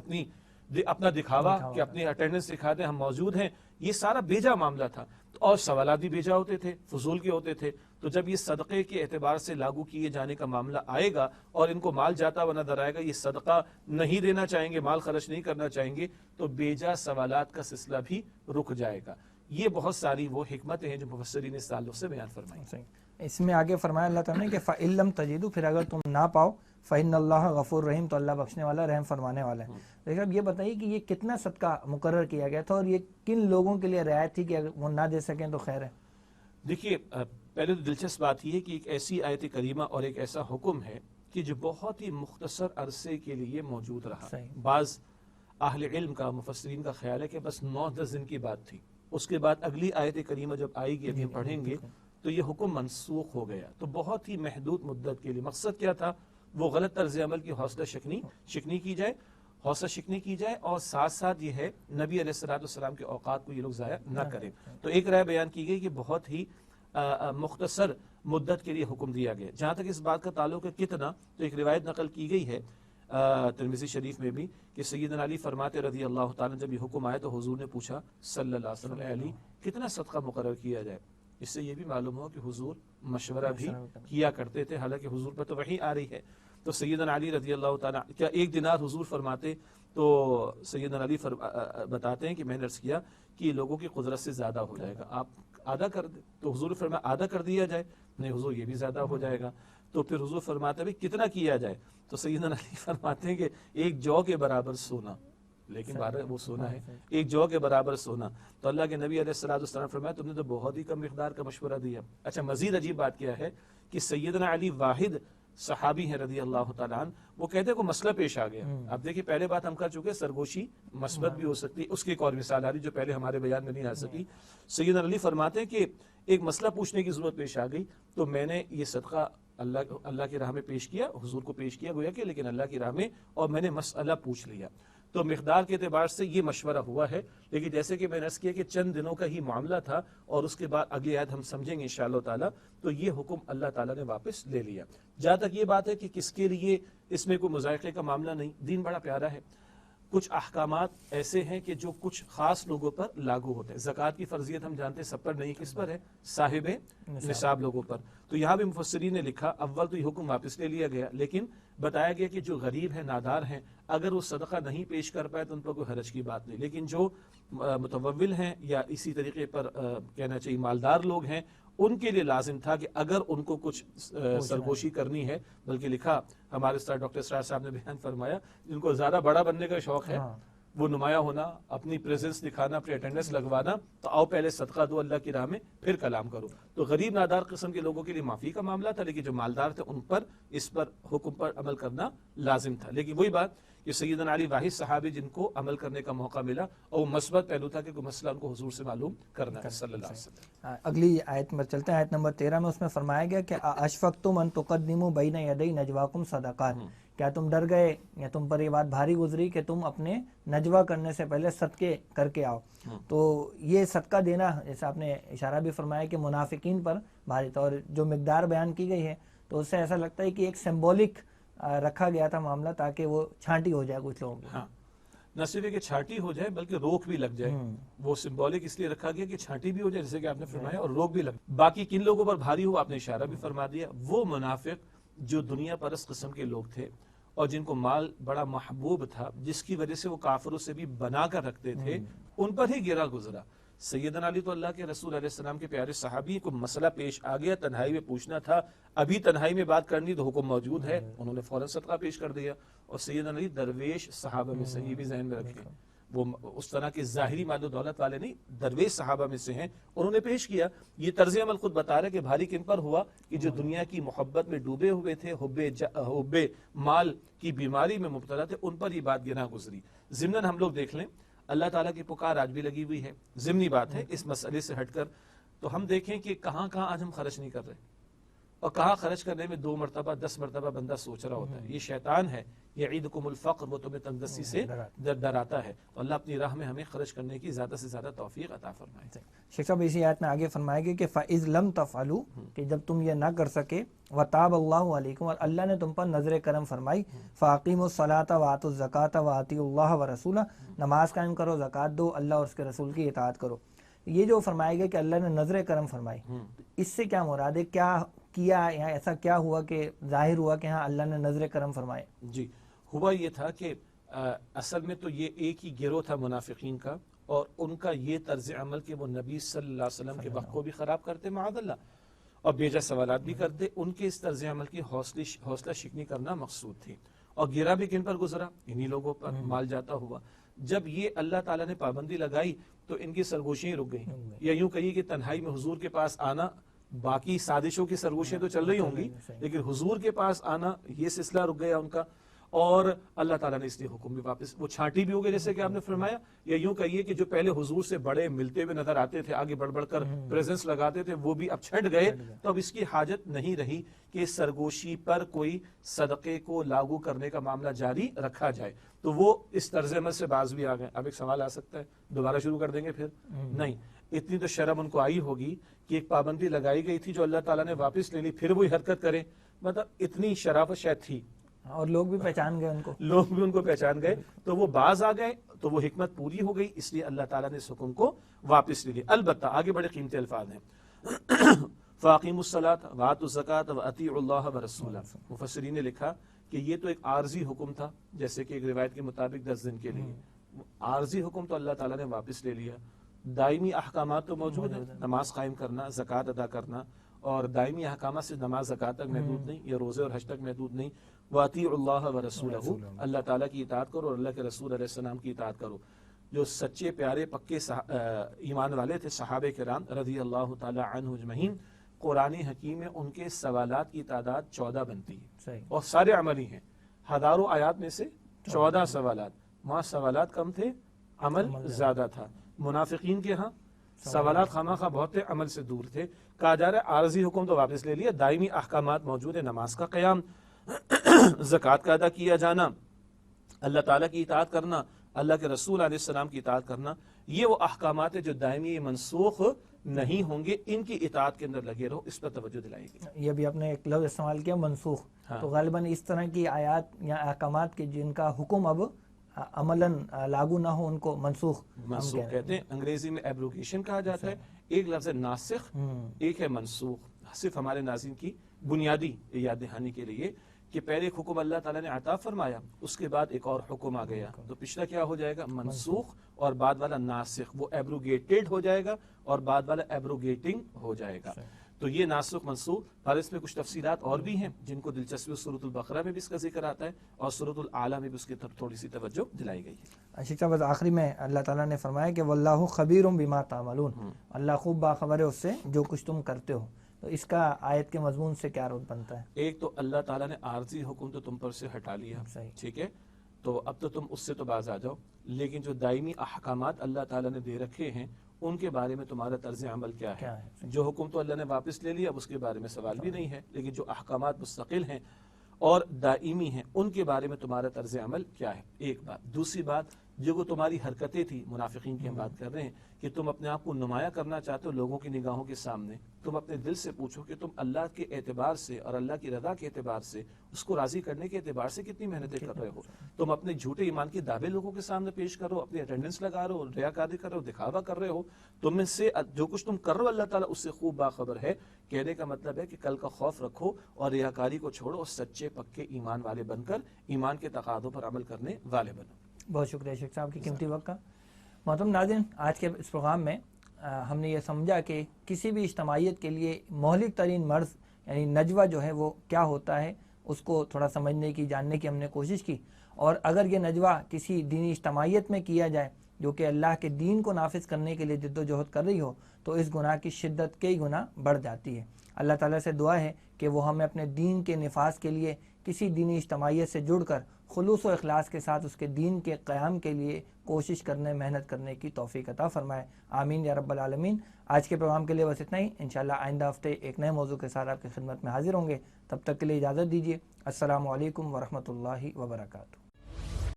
اپنا دکھاوا کہ اپنی اٹینڈنس دکھا دیں ہم موجود ہیں. یہ سارا بیجا معاملہ تھا اور سوالات بھی بیجا ہوتے تھے، فضول کے ہوتے تھے. تو جب یہ صدقے کے اعتبار سے لاگو کیے جانے کا معاملہ آئے گا اور ان کو مال جاتا ہوا نظر آئے گا، یہ صدقہ نہیں دینا چاہیں گے، مال خرچ نہیں کرنا چاہیں گے، تو بیجا سوالات کا سلسلہ بھی رک جائے گا. یہ بہت ساری وہ حکمتیں ہیں جو مفسرین اس تعلق سے بیان فرمائیں. اس میں آگے فرمایا اللہ تعالیٰ نے کہ فَإِن لَمْ تَجِدُوا، پھر اگر تم نہ پاؤ، فَإِنَّ اللَّهَ غَفُورٌ رَحِيمٌ، تو اللہ بخشنے والا رحم فرمانے والا ہے. لیکن اب یہ بتائیے کہ یہ کتنا صدقہ مقرر کیا گیا تھا اور یہ کن لوگوں کے لیے رعایت تھی کہ اگر وہ نہ دے سکیں تو خیر ہے؟ دیکھیے پہلے تو دلچسپ بات یہ ہے کہ ایک ایسی آیت کریمہ اور ایک ایسا حکم ہے کہ جو بہت ہی مختصر عرصے کے لیے موجود رہا. بعض اہل علم کا، مفسرین کا خیال ہے کہ بس 9-10 دن کی بات تھی. اس کے بعد اگلی آیت کریمہ جب آئے گی، ابھی پڑھیں گے، تو یہ حکم منسوخ ہو گیا. تو بہت ہی محدود مدت کے لیے. مقصد کیا تھا؟ وہ غلط طرز عمل کی حوصلہ شکنی کی جائے، حوصلہ شکنی کی جائے، اور ساتھ ساتھ یہ ہے نبی علیہ الصلوۃ والسلام کے اوقات کو یہ لوگ ضائع نہ کریں. تو ایک رائے بیان کی گئی کہ بہت ہی مختصر مدت کے لیے حکم دیا گیا. جہاں تک اس بات کا تعلق ہے کتنا، تو ایک روایت نقل کی گئی ہے ترمذی شریف میں بھی کہ سیدنا علی فرماتے رضی اللہ تعالیٰ جب یہ حکم آیا تو حضور نے پوچھا صلی اللہ علیہ وسلم، علی کتنا صدقہ مقرر کیا جائے؟ اس سے یہ بھی معلوم ہو کہ حضور مشورہ بھی کیا کرتے تھے، حالانکہ حضور پر تو وحی آ رہی ہے. تو سیدنا علی رضی اللہ تعالیٰ کیا 1 دینار حضور فرماتے؟ تو سیدنا علی بتاتے ہیں کہ میں نے عرض کیا کہ لوگوں کی قدرت سے زیادہ ہو جائے گا، آپ آدھا کر دیں. تو حضور فرمایا آدھا کر دیا جائے. نہیں حضور یہ بھی زیادہ ہو جائے گا. تو پھر حضور فرماتے ہیں کتنا کیا جائے؟ تو سیدنا علی فرماتے ہیں کہ 1 جو کے برابر سونا. لیکن وہ سونا ہے، 1 جو کے برابر سونا. تو اللہ کے نبی علیہ الصلوۃ والسلام فرمایا تم نے تو بہت ہی کم مقدار کا مشورہ دیا. اچھا مزید عجیب بات کیا ہے کہ سیدنا علی واحد صحابی ہیں رضی اللہ تعالیٰ عنہ، وہ کہتے ہیں کوئی مسئلہ پیش آ گیا. اب دیکھیں پہلے بات ہم کر چکے، سرگوشی مثبت بھی ہو سکتی، اس کی ایک اور مثال آ رہی جو پہلے ہمارے بیان میں نہیں آ سکی. سیدنا علی فرماتے ہیں کہ ایک مسئلہ پوچھنے کی ضرورت پیش آ گئی تو میں نے یہ صدقہ اللہ کی راہ میں پیش کیا، حضور کو پیش کیا گویا کہ، لیکن اللہ کی راہ میں، اور میں نے مسئلہ پوچھ لیا. تو مقدار کے اعتبار سے یہ مشورہ ہوا ہے. لیکن جیسے کہ میں نے عرض کیا کہ چند دنوں کا ہی معاملہ تھا اور اس کے بعد اگلی آیت ہم سمجھیں گے انشاءاللہ تعالی. تو یہ حکم اللہ تعالیٰ نے واپس لے لیا. جہاں تک یہ بات ہے کہ کس کے لیے، اس میں کوئی مذائقے کا معاملہ نہیں. دین بڑا پیارا ہے. کچھ احکامات ایسے ہیں کہ جو کچھ خاص لوگوں پر لاگو ہوتے ہیں. زکوٰۃ کی فرضیت ہم جانتے ہیں سب پر نہیں، کس پر ہے؟ صاحب نصاب لوگوں پر. تو یہاں بھی مفسرین نے لکھا اول تو یہ حکم واپس لے لیا گیا، لیکن بتایا گیا کہ جو غریب ہیں، نادار ہیں، اگر وہ صدقہ نہیں پیش کر پائے تو ان پر کوئی حرج کی بات نہیں. لیکن جو متوول ہیں یا اسی طریقے پر کہنا چاہیے مالدار لوگ ہیں، ان کے لیے لازم تھا کہ اگر ان کو کچھ سرگوشی کرنی ہے، بلکہ لکھا ہمارے ساتھ ڈاکٹر اسرار صاحب نے بیان فرمایا جن کو زیادہ بڑا بننے کا شوق ہے، وہ نمایاں ہونا، اپنی پریزنس دکھانا، اپنی اٹینڈنس لگوانا، تو آؤ پہلے صدقہ دو اللہ کی راہ میں، پھر کلام کرو. تو غریب نادار قسم کے لوگوں کے لیے معافی کا معاملہ تھا، لیکن جو مالدار تھے ان پر اس پر حکم پر عمل کرنا لازم تھا. لیکن وہی بات کہ سیدنا علی واحد صحابی جن کو عمل کرنے کا موقع ملا، اور وہ مثبت پہلو تھا کہ کوئی مسئلہ ان کو حضور سے معلوم کرنا ہے صلی اللہ علیہ وسلم. اگلی آیت میں چلتے ہیں، آیت نمبر 13 میں. اس میں فرمایا گیا کہ اشفقتم ان تقدموا بین یدی نجواکم صدقات، کیا تم ڈر گئے یا تم پر یہ بات بھاری گزری کہ تم اپنے نجوہ کرنے سے پہلے صدقے کر کے آؤ؟ تو یہ صدقہ دینا، جیسے آپ نے اشارہ بھی فرمایا کہ منافقین پر بھاری تھا، اور جو مقدار بیان کی گئی ہے تو اس سے ایسا لگتا ہے کہ ایک سمبولک رکھا گیا تھا معاملہ تاکہ وہ چھانٹی ہو جائے کچھ لوگوں کی. ہاں، نہ صرف کہ چھانٹی ہو جائے بلکہ روک بھی لگ جائے. وہ سمبولک اس لیے رکھا گیا کہ چھانٹی بھی ہو جائے جیسے کہ آپ نے فرمایا، اور روک بھی لگ. باقی کن لوگوں پر بھاری ہو آپ نے اشارہ بھی فرما دیا. وہ منافق جو دنیا پرست قسم کے لوگ تھے اور جن کو مال بڑا محبوب تھا، جس کی وجہ سے وہ کافروں سے بھی بنا کر رکھتے تھے، ان پر ہی گرا گزرا. سیدنا علی تو اللہ کے رسول علیہ السلام کے پیارے صحابی کو مسئلہ پیش آ گیا، تنہائی میں پوچھنا تھا، ابھی تنہائی میں بات کرنی تو حکم موجود ہے، انہوں نے فوراً صدقہ پیش کر دیا. اور سیدنا علی درویش صحابہ میں سے، یہ بھی ذہن میں رکھیں، وہ اس طرح کے ظاہری مال و دولت والے نہیں، درویش صحابہ میں سے ہیں. انہوں نے پیش کیا. یہ طرز عمل خود بتا رہا ہے کہ بھاری کن پر ہوا کہ جو دنیا کی محبت میں ڈوبے ہوئے تھے، حب مال کی بیماری میں مبتلا تھے، ان پر یہ بات گراں گزری. ضمناً ہم لوگ دیکھ لیں، اللہ تعالیٰ کی پکار آج بھی لگی ہوئی ہے. ضمنی بات ہے اس مسئلے سے ہٹ کر تو ہم دیکھیں کہ کہاں کہاں آج ہم خرچ نہیں کر رہے، اور کہاں خرچ کرنے میں 2 مرتبہ 10 مرتبہ بندہ سوچ رہا ہوتا ہے. یہ شیطان ہے، یعیدکم الفقر، وہ تمہیں تنگدستی سے ڈراتا ہے. تو اللہ اپنی راہ میں ہمیں خرچ کرنے کی زیادہ سے زیادہ توفیق عطا فرمائے. شیخ صاحب اسی آیت میں آگے فرمائے گے کہ فَإِذْ لَمْ تَفْعَلُوا، کہ جب تم یہ نہ کر سکے، وَتَابَ اللَّهُ عَلَيْكُمْ، اور اللہ نے تم پر نظر کرم فرمائی، فَأَقِيمُوا الصَّلَاةَ وَآتُوا الزَّكَاةَ وَأَطِيعُوا اللَّهَ وَرَسُولَهُ، نماز قائم کرو، زکوٰۃ دو، اللہ اور اس کے رسول کی اطاعت کرو. یہ جو فرمایا گیا کہ اللہ نے نظر کرم فرمائی، اس سے کیا مراد ہے؟ کیا کیا یہاں، ایسا کیا ہوا کہ ظاہر ہوا کہ ہاں اللہ نے نظر کرم فرمائے؟ جی، ہوا یہ تھا کہ اصل میں تو یہ ایک ہی گروہ تھا منافقین کا، اور ان کا یہ طرز عمل کہ وہ نبی صلی اللہ علیہ وسلم کے وقت کو بھی خراب کرتے معاذ اللہ، اور بیجا سوالات بھی کرتے. ان کے اس طرز عمل کی حوصلہ شکنی کرنا مقصود تھی. اور گرا بھی کن پر گزرا؟ انہی لوگوں پر مال جاتا ہوا. جب یہ اللہ تعالیٰ نے پابندی لگائی تو ان کی سرگوشیاں رک گئیں، یا یوں کہیے کہ تنہائی میں حضور کے پاس آنا، باقی سازشوں کی سرگوشیاں تو چل رہی ہوں گی، لیکن حضور کے پاس آنا یہ سلسلہ رک گیا ان کا. اور اللہ تعالیٰ نے اس لیے حکم بھی واپس، وہ چھانٹی بھی ہو گئے جیسے کہ آپ نے فرمایا، یا یوں کہیے کہ جو پہلے حضور سے بڑے ملتے ہوئے نظر آتے تھے، آگے بڑھ کر پریزنس لگاتے تھے، وہ بھی اب چھٹ گئے. تو اب اس کی حاجت نہیں رہی کہ سرگوشی پر کوئی صدقے کو لاگو کرنے کا معاملہ جاری رکھا جائے. تو وہ اس طرز عمل سے باز بھی آ گئے. اب ایک سوال آ سکتا ہے، دوبارہ شروع کر دیں گے پھر؟ نہیں، اتنی تو شرم ان کو آئی ہوگی کہ ایک پابندی لگائی گئی تھی جو اللہ تعالیٰ نے واپس لے لی، پھر وہی حرکت کریں. مطلب اتنی شرافت شاید تھی، اور لوگ بھی پہچان گئے ان کو، لوگ بھی ان کو پہچان گئے، تو وہ باز آ گئے. تو وہ حکمت پوری ہو گئی، اس لیے اللہ تعالیٰ نے اس حکم کو واپس لے لیا. البتہ آگے بڑے قیمتی الفاظ ہیں، فَأَقِيمُوا الصَّلَاةَ وَآتُوا الزَّكَاةَ وَأَطِيعُوا اللَّهَ وَرَسُولَهُ. مفسرین نے لکھا کہ یہ تو ایک عارضی حکم تھا، جیسے کہ ایک روایت کے مطابق 10 دن کے لیے. عارضی حکم تو اللہ تعالیٰ نے واپس لے لیا. دائمی احکامات تو موجود ہیں، نماز قائم کرنا، زکوٰۃ ادا کرنا، اور دائمی احکامات سے نماز زکوٰۃ تک محدود نہیں، یا روزے اور حج تک محدود نہیں. وَأَطِيعُوا اللَّهَ وَرَسُولَهُ، اللہ تعالیٰ کی اطاعت کرو اور اللہ کے رسول علیہ السلام کی اطاعت کرو. جو سچے پیارے پکے ایمان والے تھے صحابہ کرام رضی اللہ تعالی عنہ اجمعین، قرآن حکیم میں ان کے سوالات کی تعداد 14 بنتی ہے، اور سارے عملی ہیں. ہزاروں آیات میں سے 14 سوالات، وہاں سوالات کم تھے، عمل زیادہ تھا. منافقین کے ہاں سوالات خواہ خواہ بہت تھے، عمل سے دور تھے. کہا جا رہا ہے عارضی حکم تو واپس لے لیا، دائمی احکامات موجود ہیں، نماز کا قیام، زکوٰۃ کا ادا کیا جانا، اللہ تعالیٰ کی اطاعت کرنا، اللہ کے رسول علیہ السلام کی اطاعت کرنا. یہ وہ احکامات ہیں جو دائمی منسوخ نہیں ہوں گے، ان کی اطاعت کے اندر لگے رہو، اس پر توجہ دلائے گی. یہ بھی آپ نے ایک لفظ استعمال کیا، منسوخ. تو غالباً اس طرح کی آیات یا احکامات کے جن کا حکم اب عملاً لاگو نہ ہو، ان کو منسوخ کہتے ہیں. انگریزی میں ایبروگیشن کہا جاتا ہے. ایک لفظ ہے ناسخ، ایک ہے منسوخ. صرف ہمارے ناظرین کی بنیادی یاد دہانی کے لیے کہ پہلے ایک حکم اللہ تعالیٰ نے عطا فرمایا، اس کے بعد ایک اور حکم آ گیا، تو پچھلا کیا ہو جائے گا؟ منسوخ، اور بعد والا ناسخ. وہ ایبروگیٹڈ ہو جائے گا اور بعد والا ایبروگیٹنگ ہو جائے گا. تو یہ ناسخ منسوخ. اور اس میں کچھ تفصیلات اور بھی ہیں جن کو دلچسپی سورۃ البقرہ میں بھی اس کا ذکر آتا ہے، اور سورۃ الاعلیٰ میں بھی اس کی طرف تھوڑی سی توجہ دلائی گئی ہے. شیخ صاحب آخری میں اللہ تعالیٰ نے فرمایا کہ واللہ خبیر بما تعملون، اللہ خوب باخبر ہے اس سے جو کچھ تم کرتے ہو. تو اس کا آیت کے مضمون سے کیا ربط بنتا ہے؟ ایک تو اللہ تعالیٰ نے عارضی حکم تو تم پر سے ہٹا لیا، ٹھیک ہے، تو اب تو تم اس سے تو باز آ جاؤ. لیکن جو دائمی احکامات اللہ تعالیٰ نے دے رکھے ہیں ان کے بارے میں تمہارا طرز عمل کیا ہے؟ جو حکم تو اللہ نے واپس لے لیا، اب اس کے بارے میں سوال بھی نہیں ہے، لیکن جو احکامات مستقل ہیں اور دائمی ہیں ان کے بارے میں تمہارا طرز عمل کیا ہے؟ ایک بات. دوسری بات، جو تمہاری حرکتیں تھی، منافقین کی ہم بات کر رہے ہیں، کہ تم اپنے آپ کو نمایاں کرنا چاہتے ہو لوگوں کی نگاہوں کے سامنے. تم اپنے دل سے پوچھو کہ تم اللہ کے اعتبار سے اور اللہ کی رضا کے اعتبار سے، اس کو راضی کرنے کے اعتبار سے کتنی محنتیں کر رہے ہو. تم اپنے جھوٹے ایمان کے دعوے لوگوں کے سامنے پیش کرو، اپنی اٹینڈنس لگا رہے ہو، ریاکاری کر رہے ہو، دکھاوا کر رہے ہو. تم میں سے جو کچھ تم کر رہے ہو اللہ تعالیٰ اس سے خوب باخبر ہے. کہنے کا مطلب ہے کہ کل کا خوف رکھو اور ریاکاری کو چھوڑو اور سچے پکے ایمان والے بن کر ایمان کے تقاضوں پر عمل کرنے والے بنو. بہت شکریہ شیخ صاحب کی قیمتی وقت کا. محترم ناظرین، آج کے اس پروگرام میں ہم نے یہ سمجھا کہ کسی بھی اجتماعیت کے لیے مہلک ترین مرض یعنی نجوہ جو ہے وہ کیا ہوتا ہے، اس کو تھوڑا سمجھنے کی جاننے کی ہم نے کوشش کی، اور اگر یہ نجوہ کسی دینی اجتماعیت میں کیا جائے جو کہ اللہ کے دین کو نافذ کرنے کے لیے جد و جہد کر رہی ہو، تو اس گناہ کی شدت کئی گنا بڑھ جاتی ہے۔ اللہ تعالیٰ سے دعا ہے کہ وہ ہمیں اپنے دین کے نفاذ کے لیے کسی دینی اجتماعیت سے جڑ کر خلوص و اخلاص کے ساتھ اس کے دین کے قیام کے لیے کوشش کرنے، محنت کرنے کی توفیق عطا فرمائے، آمین یا رب العالمین۔ آج کے پروگرام کے لیے بس اتنا ہی، انشاءاللہ آئندہ ہفتے ایک نئے موضوع کے ساتھ آپ کی خدمت میں حاضر ہوں گے۔ تب تک کے لیے اجازت دیجیے، السلام علیکم ورحمۃ اللہ وبرکاتہ۔